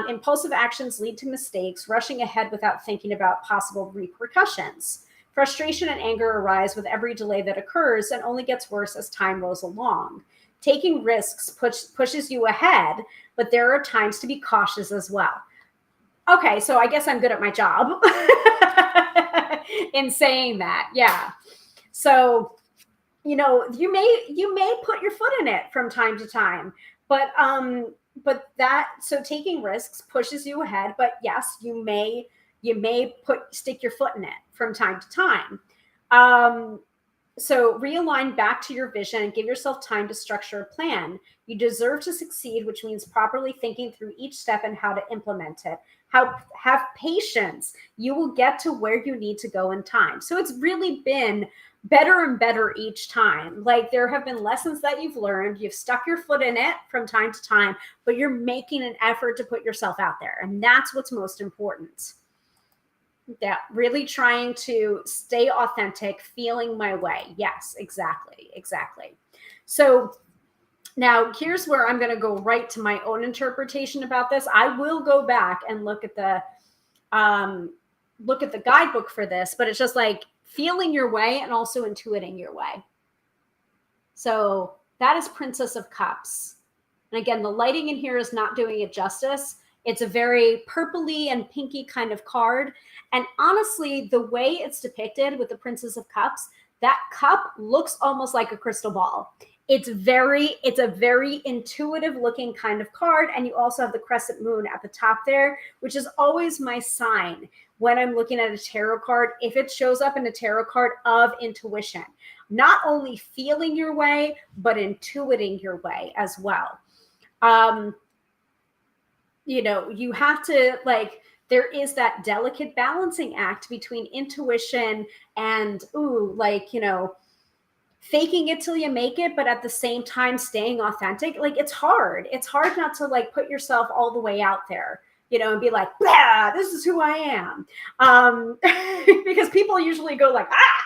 Impulsive actions lead to mistakes, rushing ahead without thinking about possible repercussions. Frustration and anger arise with every delay that occurs and only gets worse as time rolls along. Taking risks pushes you ahead, but there are times to be cautious as well. Okay, so I guess I'm good at my job in saying that. Yeah. So, you may put your foot in it from time to time, but taking risks pushes you ahead, but yes, you may stick your foot in it from time to time. So realign back to your vision and give yourself time to structure a plan. You deserve to succeed, which means properly thinking through each step and how to implement it. Have patience. You will get to where you need to go in time. So it's really been better and better each time. Like, there have been lessons that you've learned. You've stuck your foot in it from time to time, but you're making an effort to put yourself out there. And that's what's most important. Yeah, really trying to stay authentic, feeling my way. Yes, exactly. So now here's where I'm going to go right to my own interpretation about this. I will go back and look at the guidebook for this, but it's just like feeling your way and also intuiting your way. So that is Princess of Cups. And again, the lighting in here is not doing it justice. It's a very purpley and pinky kind of card. And honestly, the way it's depicted with the Princess of Cups, that cup looks almost like a crystal ball. It's a very intuitive looking kind of card. And you also have the crescent moon at the top there, which is always my sign when I'm looking at a tarot card. If it shows up in a tarot card of intuition, not only feeling your way, but intuiting your way as well. You have to, like, there is that delicate balancing act between intuition and, faking it till you make it, but at the same time staying authentic. Like, it's hard. It's hard not to like put yourself all the way out there, and be like, yeah, this is who I am. Because people usually go like, ah,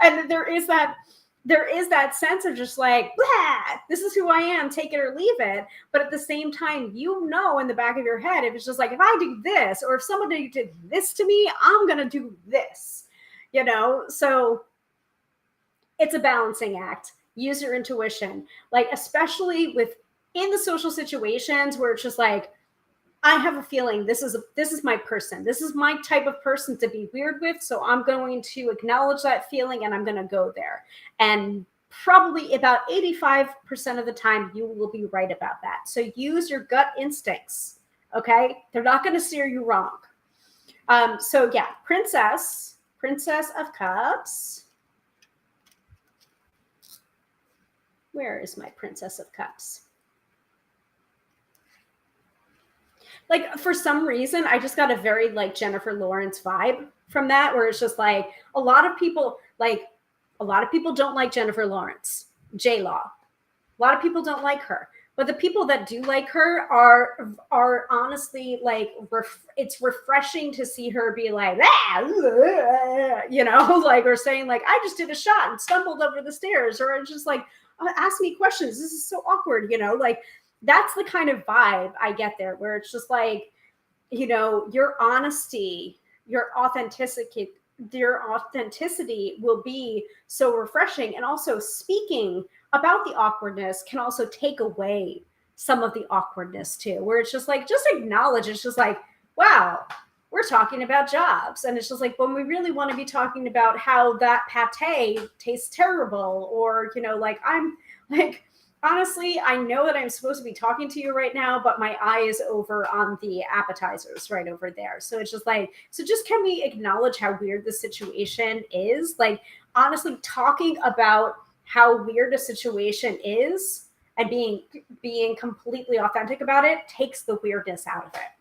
and there is that sense of just like, blah, this is who I am, take it or leave it. But at the same time, in the back of your head, if it's just like, if I do this, or if somebody did this to me, I'm going to do this, so it's a balancing act. Use your intuition, like, especially in the social situations where it's just like, I have a feeling this is my person. This is my type of person to be weird with. So I'm going to acknowledge that feeling and I'm going to go there. And probably about 85% of the time, you will be right about that. So use your gut instincts. Okay. They're not going to steer you wrong. So yeah, Princess of Cups. Where is my Princess of Cups? Like, for some reason, I just got a very like Jennifer Lawrence vibe from that, where it's just like a lot of people don't like Jennifer Lawrence, J-Law. A lot of people don't like her, but the people that do like her are honestly like it's refreshing to see her be like, you know, like, or saying like, I just did a shot and stumbled over the stairs, or it's just like, ask me questions. This is so awkward, you know, like that's the kind of vibe I get there, where it's just like, you know, your honesty, your authenticity will be so refreshing. And also speaking about the awkwardness can also take away some of the awkwardness too, where it's just like, just acknowledge, it's just like, wow, we're talking about jobs. And it's just like, when we really want to be talking about how that pate tastes terrible, or, you know, like, I'm like, honestly, I know that I'm supposed to be talking to you right now, but my eye is over on the appetizers right over there. So it's just like, so just can we acknowledge how weird the situation is? Like, honestly, talking about how weird a situation is and being completely authentic about it takes the weirdness out of it.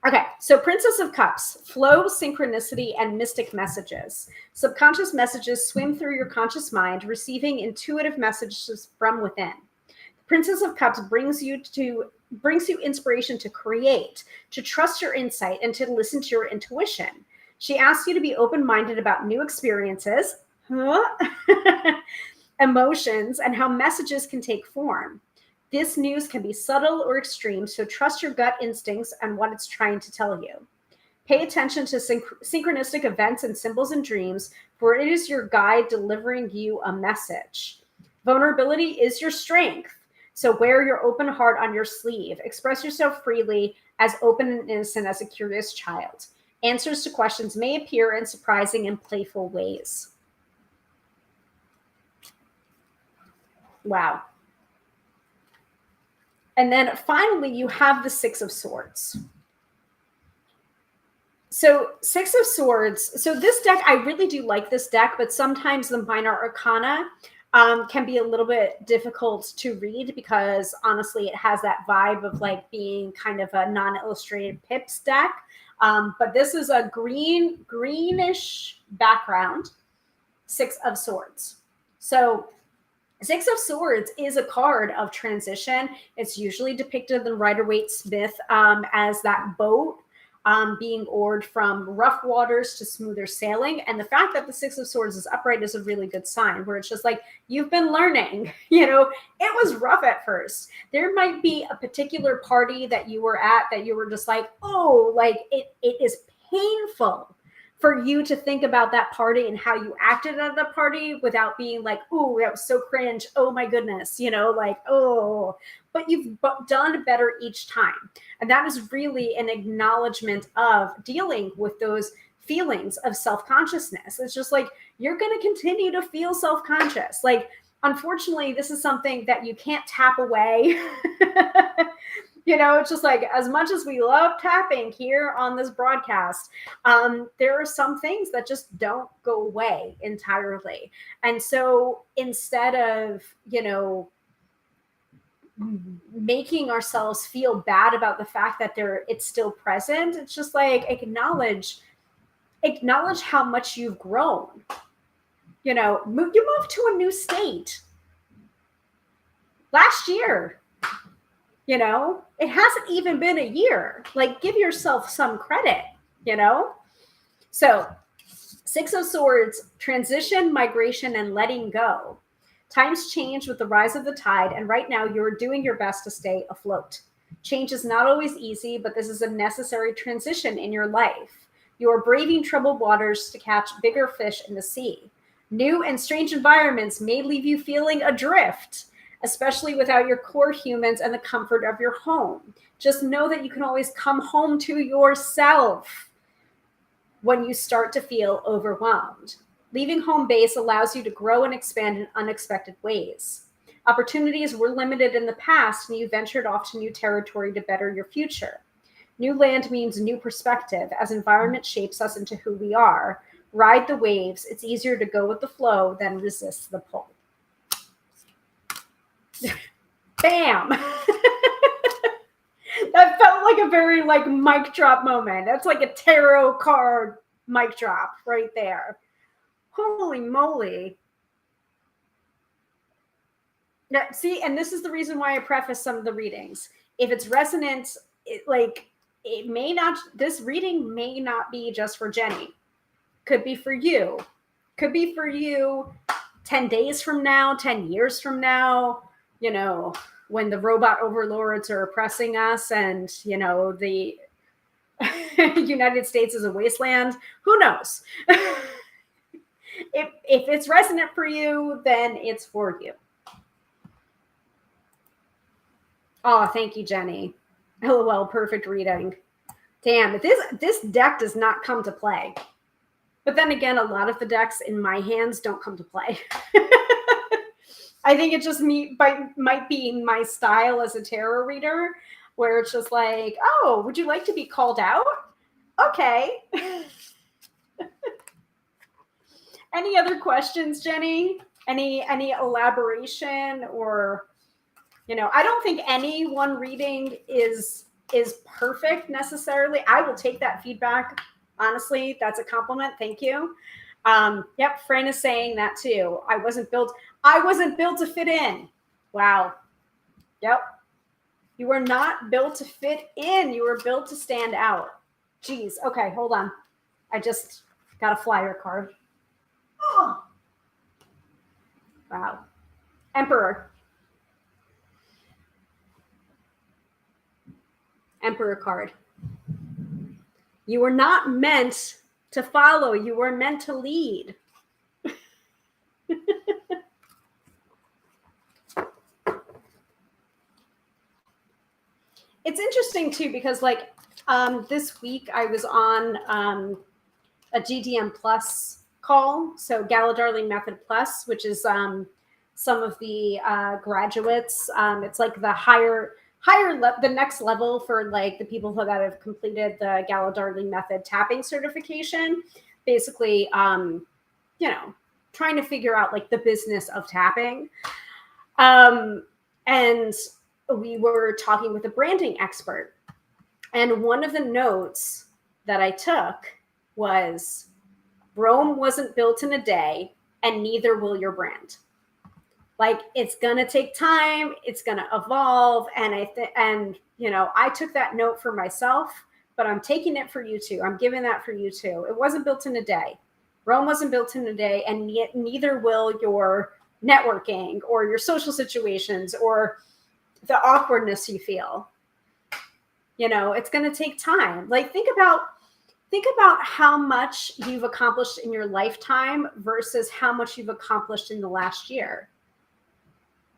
Okay, so Princess of Cups, flow, synchronicity, and mystic messages. Subconscious messages swim through your conscious mind, receiving intuitive messages from within. Princess of Cups brings you inspiration to create, to trust your insight, and to listen to your intuition. She asks you to be open-minded about new experiences, emotions, and how messages can take form. This news can be subtle or extreme, so trust your gut instincts and what it's trying to tell you. Pay attention to synchronistic events and symbols in dreams, for it is your guide delivering you a message. Vulnerability is your strength, so wear your open heart on your sleeve. Express yourself freely, as open and innocent as a curious child. Answers to questions may appear in surprising and playful ways. Wow. And then finally, you have the Six of Swords. So Six of Swords. So this deck, I really do like this deck, but sometimes the minor arcana can be a little bit difficult to read, because honestly, it has that vibe of like being kind of a non-illustrated pips deck. But this is a greenish background, Six of Swords. So Six of Swords is a card of transition. It's usually depicted in Rider-Waite-Smith as that boat being oared from rough waters to smoother sailing. And the fact that the Six of Swords is upright is a really good sign, where it's just like, you've been learning, you know, it was rough at first. There might be a particular party that you were at that you were just like, oh, like it is painful for you to think about that party and how you acted at the party without being like, oh, that was so cringe. Oh my goodness. You know, like, oh, but you've done better each time. And that is really an acknowledgement of dealing with those feelings of self-consciousness. It's just like, you're going to continue to feel self-conscious. Like, unfortunately, this is something that you can't tap away. You know, it's just like, as much as we love tapping here on this broadcast, there are some things that just don't go away entirely. And so instead of, you know, making ourselves feel bad about the fact that it's still present, it's just like, acknowledge how much you've grown. You know, you moved to a new state last year. You know, it hasn't even been a year. Like, give yourself some credit, you know? So, Six of Swords, transition, migration, and letting go. Times change with the rise of the tide, and right now you're doing your best to stay afloat. Change is not always easy, but this is a necessary transition in your life. You are braving troubled waters to catch bigger fish in the sea. New and strange environments may leave you feeling adrift. especially without your core humans and the comfort of your home. Just know that you can always come home to yourself when you start to feel overwhelmed. Leaving home base allows you to grow and expand in unexpected ways. Opportunities were limited in the past, and you ventured off to new territory to better your future. New land means new perspective as environment shapes us into who we are. Ride the waves. It's easier to go with the flow than resist the pull. Bam! That felt like a very mic drop moment. That's like a tarot card mic drop right there. Holy moly. Now, see, and this is the reason why I preface some of the readings. If it's resonant, this reading may not be just for Jenny. Could be for you. Could be for you 10 days from now, 10 years from now, when the robot overlords are oppressing us and, the United States is a wasteland. Who knows? If it's resonant for you, then it's for you. Oh, thank you, Jenny. LOL, perfect reading. Damn, this deck does not come to play. But then again, a lot of the decks in my hands don't come to play. I think it just might be my style as a tarot reader, where it's just like, oh, would you like to be called out? Okay. Any other questions, Jenny? Any elaboration or, I don't think any one reading is perfect necessarily. I will take that feedback. Honestly, that's a compliment. Thank you. Yep, Fran is saying that too. I wasn't built to fit in. Wow. Yep. You were not built to fit in. You were built to stand out. Jeez. Okay, hold on. I just got a flyer card. Oh. Wow. Emperor card. You were not meant to follow. You were meant to lead. It's interesting too, because this week I was on a GDM Plus call. So Gala Darling Method Plus, which is some of the graduates. It's like the the next level for the people that have completed the Gala Darling Method tapping certification. Basically, trying to figure out the business of tapping. And we were talking with a branding expert. And one of the notes that I took was, Rome wasn't built in a day, and neither will your brand. It's going to take time. It's going to evolve. And I took that note for myself, but I'm taking it for you too. I'm giving that for you too. It wasn't built in a day. Rome wasn't built in a day, and yet neither will your networking or your social situations or the awkwardness you feel. It's going to take time. Think about how much you've accomplished in your lifetime versus how much you've accomplished in the last year.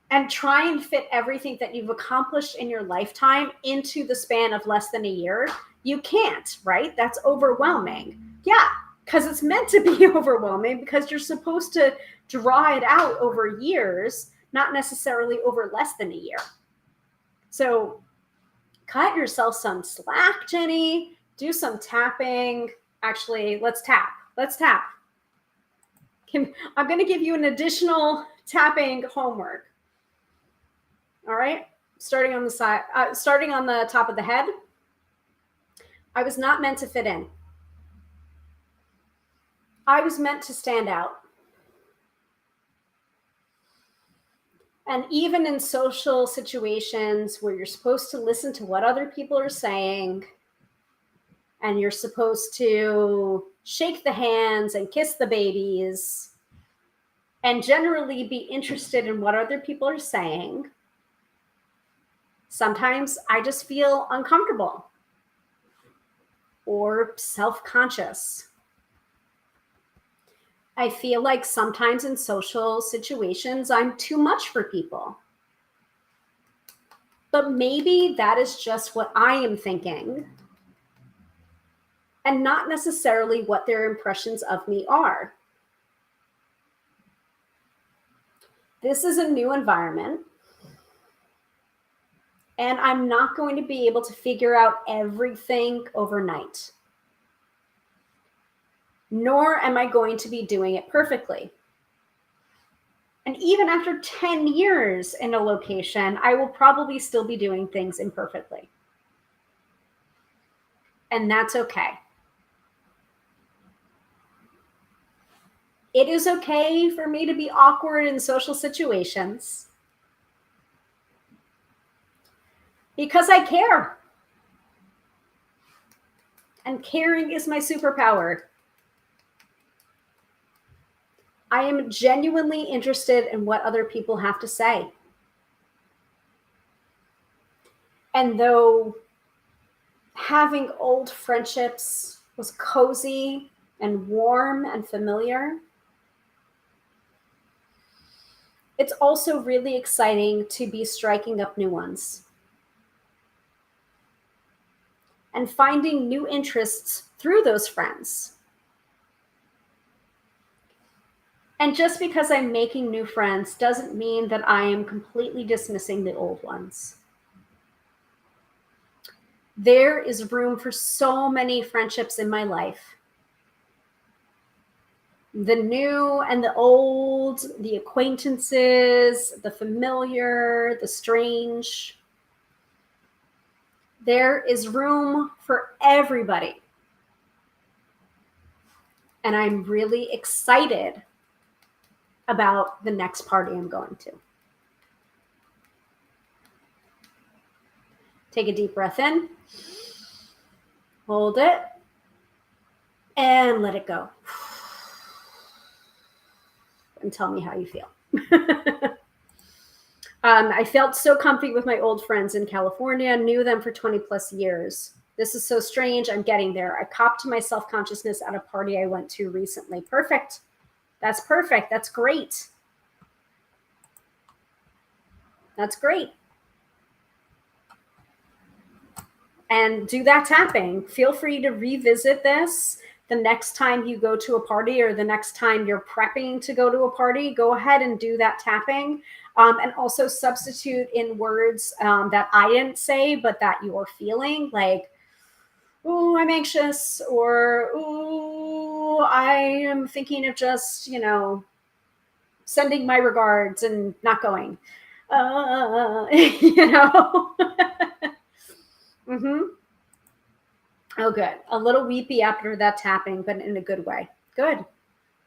And try and fit everything that you've accomplished in your lifetime into the span of less than a year. You can't, right? That's overwhelming. Yeah, because it's meant to be overwhelming, because you're supposed to draw it out over years, not necessarily over less than a year. So cut yourself some slack, Jenny. Do some tapping. Actually, let's tap. I'm going to give you an additional tapping homework. All right, starting on the top of the head. I was not meant to fit in. I was meant to stand out. And even in social situations where you're supposed to listen to what other people are saying, and you're supposed to shake the hands and kiss the babies, and generally be interested in what other people are saying, sometimes I just feel uncomfortable or self-conscious. I feel like sometimes in social situations, I'm too much for people. But maybe that is just what I am thinking and not necessarily what their impressions of me are. This is a new environment, and I'm not going to be able to figure out everything overnight. Nor am I going to be doing it perfectly. And even after 10 years in a location, I will probably still be doing things imperfectly. And that's okay. It is okay for me to be awkward in social situations because I care. And caring is my superpower. I am genuinely interested in what other people have to say. And though having old friendships was cozy and warm and familiar, it's also really exciting to be striking up new ones and finding new interests through those friends. And just because I'm making new friends doesn't mean that I am completely dismissing the old ones. There is room for so many friendships in my life. The new and the old, the acquaintances, the familiar, the strange. There is room for everybody. And I'm really excited about the next party I'm going to. Take a deep breath in, hold it, and let it go. And tell me how you feel. I felt so comfy with my old friends in California, knew them for 20 plus years. This is so strange. I'm getting there. I copped my self-consciousness at a party I went to recently. Perfect. That's perfect. That's great. That's great. And do that tapping. Feel free to revisit this the next time you go to a party or the next time you're prepping to go to a party. Go ahead and do that tapping. And also substitute in words that I didn't say, but that you're feeling, like, oh, I'm anxious, or oh, I am thinking of just, sending my regards and not going. Mm-hmm. Oh, good. A little weepy after that tapping, but in a good way. Good.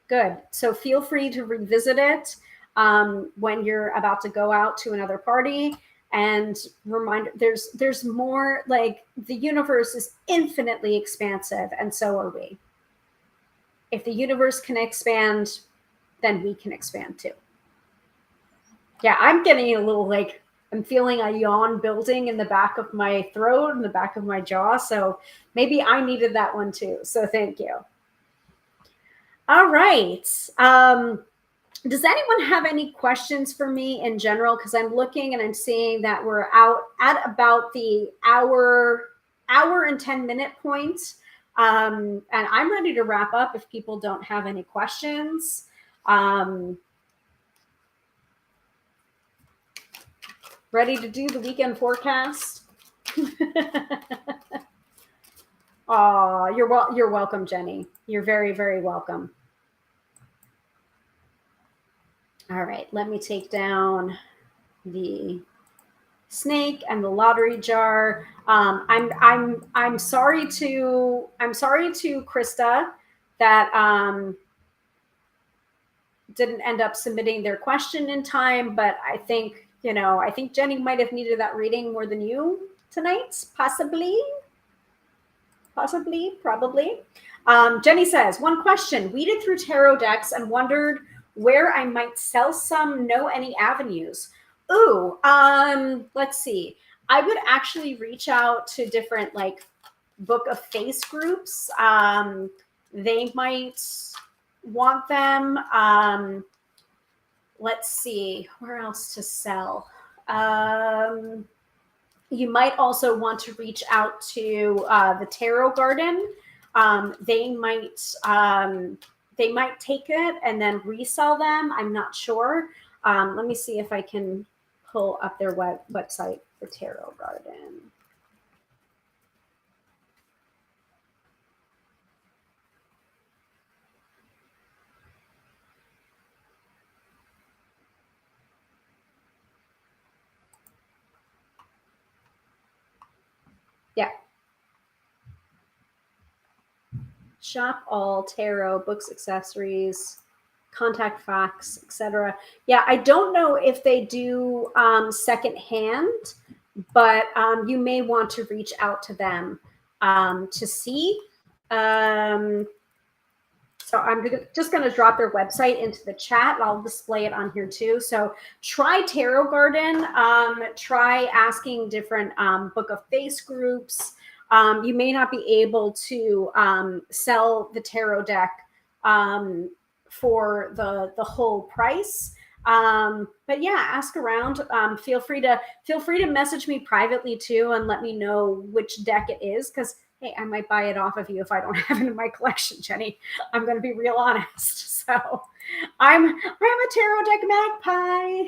Good. So feel free to revisit it when you're about to go out to another party, and remind there's more. Like, the universe is infinitely expansive, and so are we. If the universe can expand, then we can expand too. Yeah, I'm getting a little, like, I'm feeling a yawn building in the back of my throat and the back of my jaw. So maybe I needed that one too. So thank you. All right. Does anyone have any questions for me in general? Because I'm looking and I'm seeing that we're out at about the hour and 10-minute point. And I'm ready to wrap up if people don't have any questions. Ready to do the weekend forecast? Oh, you're welcome, Jenny. You're very, very welcome. All right, let me take down the snake and the lottery jar. I'm sorry to Krista that didn't end up submitting their question in time, but I think Jenny might have needed that reading more than you tonight, possibly. Probably. Jenny says, one question: weeded through tarot decks and wondered where I might sell some, know any avenues. Ooh, let's see. I would actually reach out to different, like, book of face groups. They might want them. Let's see, where else to sell? You might also want to reach out to the Tarot Garden. They might take it and then resell them. I'm not sure. Let me see if I can pull up their website for Tarot Garden. Yeah. Shop all tarot, books, accessories, contact fax, etc. Yeah, I don't know if they do secondhand, but you may want to reach out to them to see. So I'm just going to drop their website into the chat. I'll display it on here too. So try Tarot Garden. Try asking different Book of Face groups. You may not be able to sell the tarot deck for the whole price. But yeah, ask around. Feel free to message me privately too and let me know which deck it is, because hey, I might buy it off of you if I don't have it in my collection, Jenny. I'm going to be real honest. So I'm a tarot deck magpie.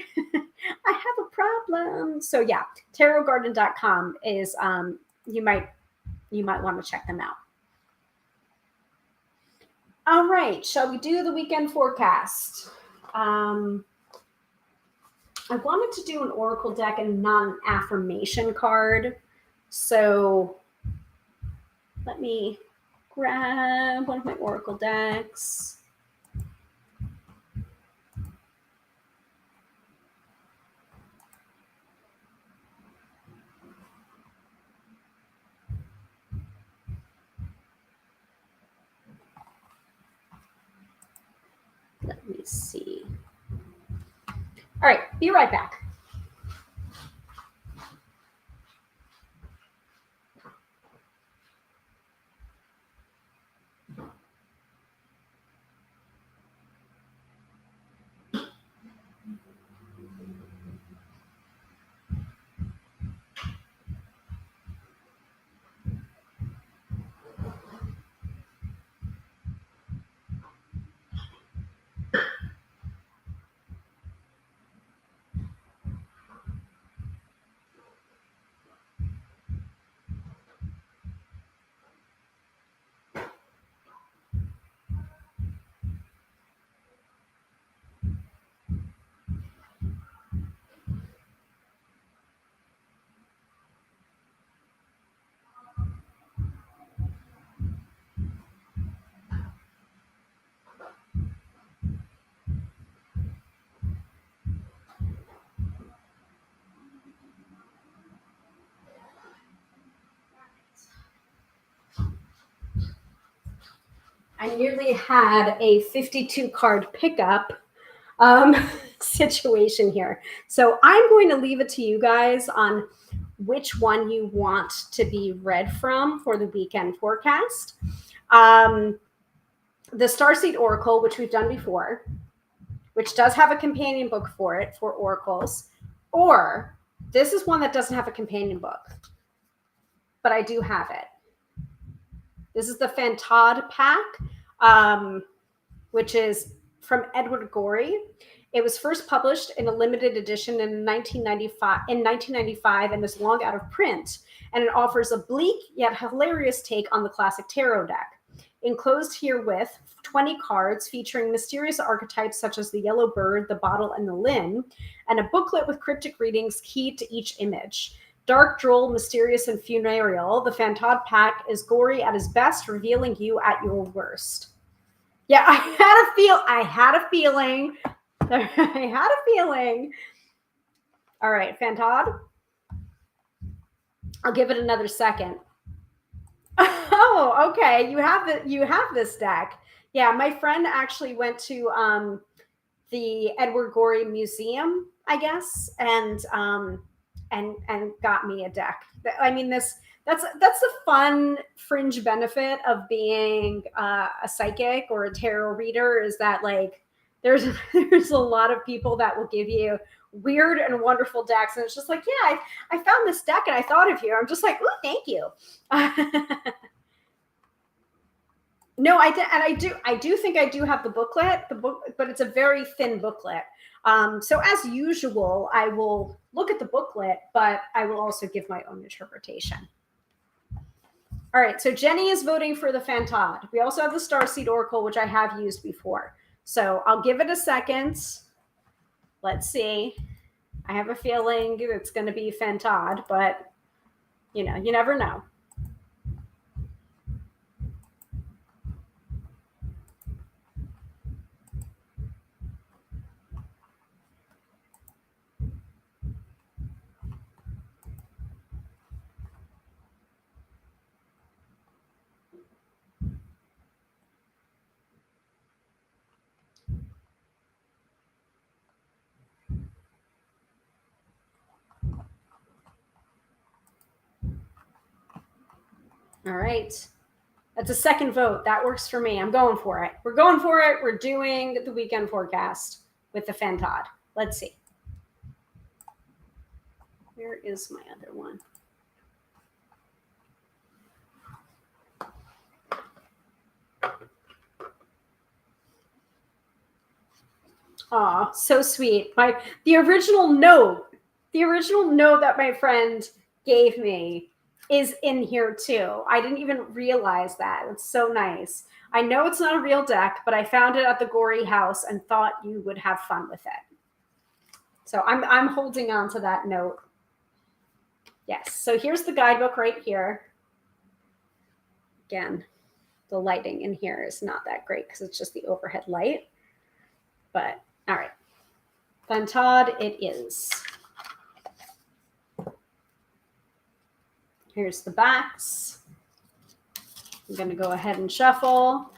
I have a problem. So yeah, tarotgarden.com is you might want to check them out. All right, shall we do the weekend forecast? I wanted to do an oracle deck and not an affirmation card. So let me grab one of my oracle decks. Let me see. All right, be right back. I nearly had a 52 card pickup situation here. So I'm going to leave it to you guys on which one you want to be read from for the weekend forecast. The Starseed Oracle, which we've done before, which does have a companion book for it, for oracles, or this is one that doesn't have a companion book, but I do have it. This is the Fantod pack, which is from Edward Gorey. It was first published in a limited edition in 1995 and is long out of print. And it offers a bleak yet hilarious take on the classic tarot deck. Enclosed herewith 20 cards featuring mysterious archetypes such as the yellow bird, the bottle, and the Lin, and a booklet with cryptic readings keyed to each image. Dark, droll, mysterious, and funereal, the Fantod pack is gory at his best, revealing you at your worst. Yeah, I had a feeling. All right, Fantod. I'll give it another second. Oh, okay. You have this deck. Yeah, my friend actually went to the Edward Gorey Museum, I guess, and got me a deck. I mean, that's a fun fringe benefit of being a psychic or a tarot reader, is that like there's a lot of people that will give you weird and wonderful decks. And it's just like, yeah, I found this deck and I thought of you. I'm just like, oh, thank you. No, I did, and I do think I do have the book, but it's a very thin booklet. So as usual, I will look at the booklet, but I will also give my own interpretation. All right, so Jenny is voting for the Fantod. We also have the Starseed Oracle, which I have used before. So I'll give it a second. Let's see. I have a feeling it's going to be Fantod, but you know, you never know. All right. That's a second vote. That works for me. I'm going for it. We're going for it. We're doing the weekend forecast with the Fantod. Let's see. Where is my other one? Aw, so sweet. The original note that my friend gave me is in here too. I didn't even realize that. It's so nice. I know it's not a real deck, but I found it at the Gory House and thought you would have fun with it. So I'm holding on to that note. Yes. So here's the guidebook right here. Again, the lighting in here is not that great because it's just the overhead light. But all right. Fantod it is. Here's the backs. I'm going to go ahead and shuffle.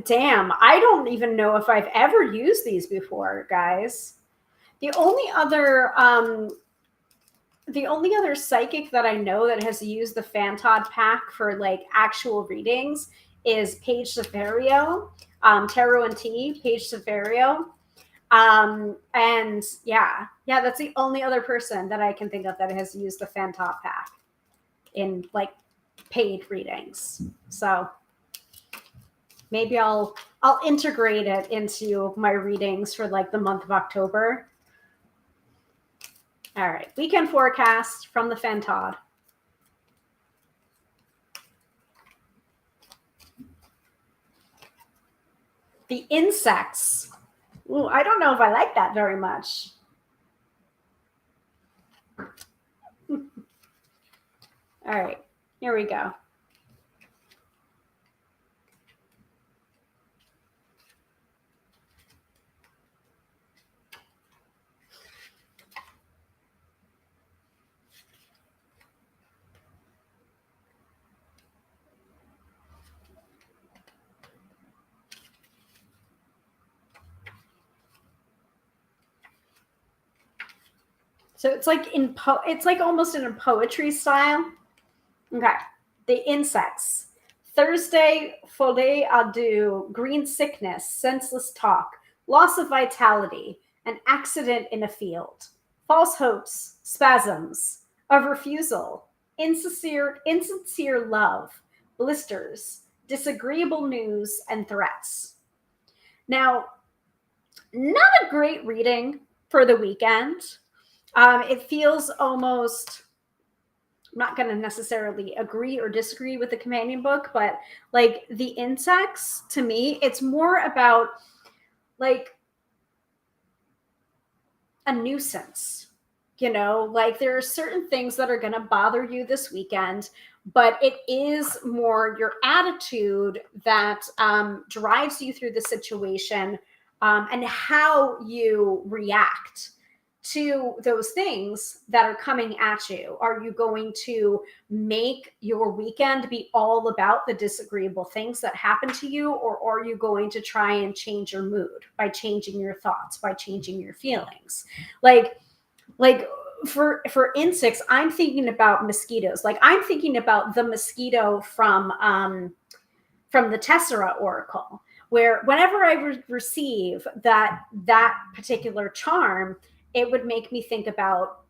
Damn, I don't even know if I've ever used these before, guys. The only other psychic that I know that has used the Fantod pack for like actual readings is Paige Severio, Tarot and Tea, Paige Severio. And yeah, that's the only other person that I can think of that has used the Fantod pack in like paid readings. So maybe I'll integrate it into my readings for like the month of October. All right, weekend forecast from the Fantod. The insects. Ooh, I don't know if I like that very much. All right, here we go. So it's like it's like almost in a poetry style. Okay. The insects. Thursday, folie à deux, green sickness, senseless talk, loss of vitality, an accident in a field, false hopes, spasms of refusal, insincere love, blisters, disagreeable news, and threats. Now, not a great reading for the weekend. It feels almost, I'm not going to necessarily agree or disagree with the companion book, but like the insects, to me, it's more about like a nuisance, you know, like there are certain things that are going to bother you this weekend, but it is more your attitude that drives you through the situation and how you react to those things that are coming at you. Are you going to make your weekend be all about the disagreeable things that happen to you, or are you going to try and change your mood by changing your thoughts, by changing your feelings? Like for insects, I'm thinking about mosquitoes. Like I'm thinking about the mosquito from the Tessera Oracle, where whenever I receive that particular charm, it would make me think about,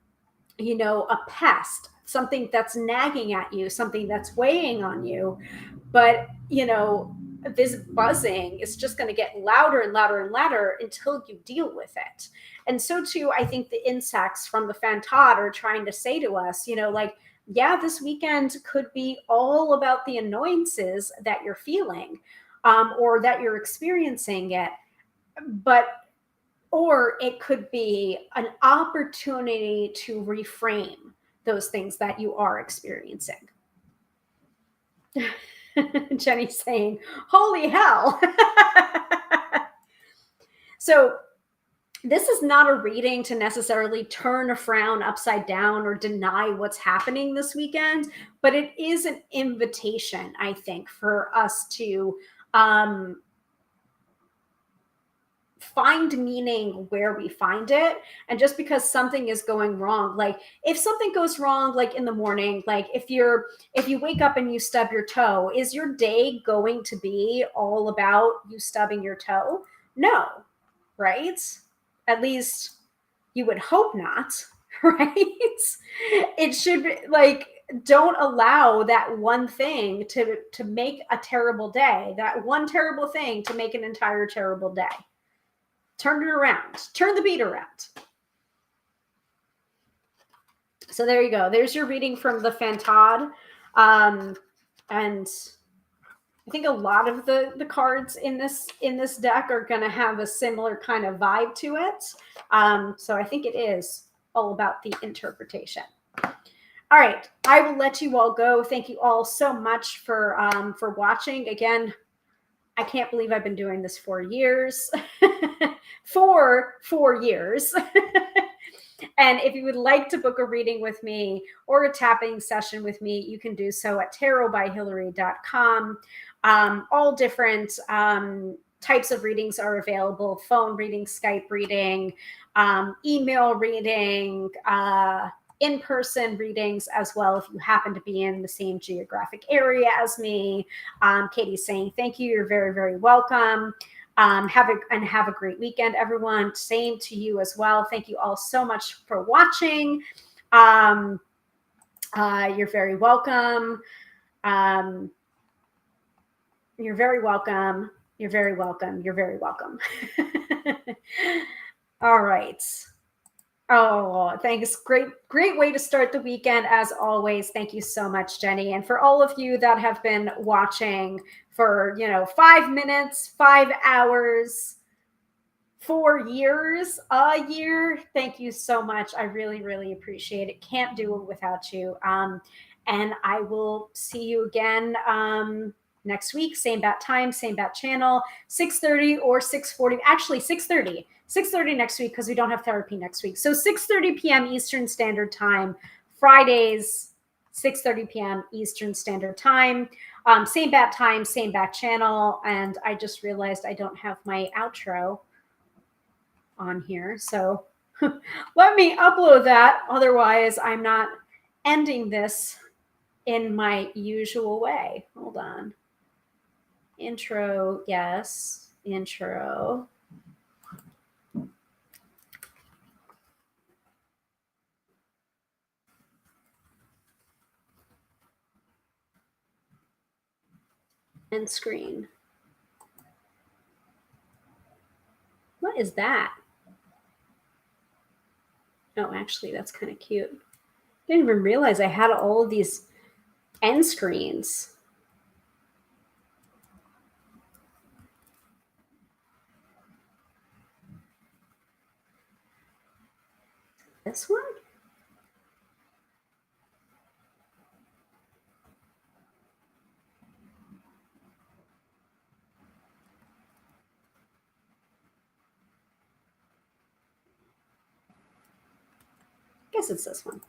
a pest, something that's nagging at you, something that's weighing on you. But, this buzzing is just going to get louder and louder and louder until you deal with it. And so too, I think the insects from the Fantod are trying to say to us, like, yeah, this weekend could be all about the annoyances that you're feeling, or that you're experiencing it. Or it could be an opportunity to reframe those things that you are experiencing. Jenny's saying, holy hell. So this is not a reading to necessarily turn a frown upside down or deny what's happening this weekend, but it is an invitation, I think, for us to find meaning where we find it. And just because something is going wrong, like if something goes wrong, like in the morning, like if you wake up and you stub your toe, is your day going to be all about you stubbing your toe? No, right? At least you would hope not, right? It should be like, don't allow that one thing to make a terrible day, that one terrible thing to make an entire terrible day. Turn it around. Turn the beat around. So there you go. There's your reading from the Fantod. And I think a lot of the cards in this deck are going to have a similar kind of vibe to it. So I think it is all about the interpretation. All right. I will let you all go. Thank you all so much for watching. Again, I can't believe I've been doing this for years. for 4 years. And if you would like to book a reading with me or a tapping session with me, you can do so at tarotbyhilary.com. All different types of readings are available: phone reading, Skype reading, email reading, in-person readings as well, if you happen to be in the same geographic area as me. Katie's saying thank you. You're very, very welcome. Have a great weekend, everyone. Same to you as well. Thank you all so much for watching. You're very welcome. You're very welcome. You're very welcome. You're very welcome. All right. Oh, thanks. Great way to start the weekend, as always. Thank you so much, Jenny. And for all of you that have been watching for, 5 minutes, 5 hours, 4 years, a year, thank you so much. I really, really appreciate it. Can't do it without you. And I will see you again next week. Same bat time, same bat channel, 6:30 or 6:40. Actually, 6:30. 6:30 next week, because we don't have therapy next week. So 6:30 p.m. Eastern Standard Time, Fridays, 6:30 p.m. Eastern Standard Time. Same bat time, same bat channel. And I just realized I don't have my outro on here. So let me upload that. Otherwise, I'm not ending this in my usual way. Hold on. Intro, yes. Intro. End screen. What is that? Oh, actually, that's kind of cute. I didn't even realize I had all of these end screens. This one? I guess it's this one.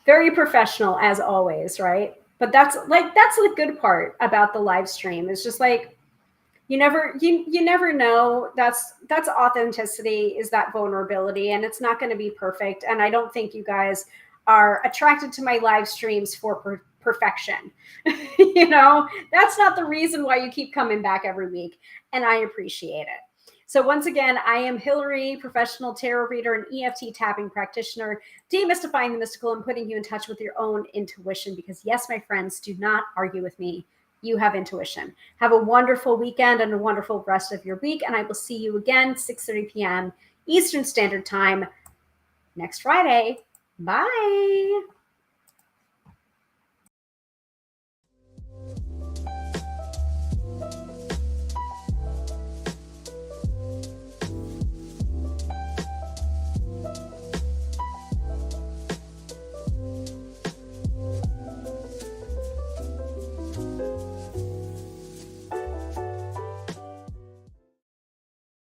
Very professional as always, right? But that's the good part about the live stream. It's just like you never know. That's authenticity, is that vulnerability, and it's not going to be perfect. And I don't think you guys are attracted to my live streams for perfection. You know, that's not the reason why you keep coming back every week. And I appreciate it. So once again, I am Hilary, professional tarot reader and EFT tapping practitioner, demystifying the mystical and putting you in touch with your own intuition. Because yes, my friends, do not argue with me. You have intuition. Have a wonderful weekend and a wonderful rest of your week. And I will see you again, 6:30 p.m. Eastern Standard Time next Friday. Bye.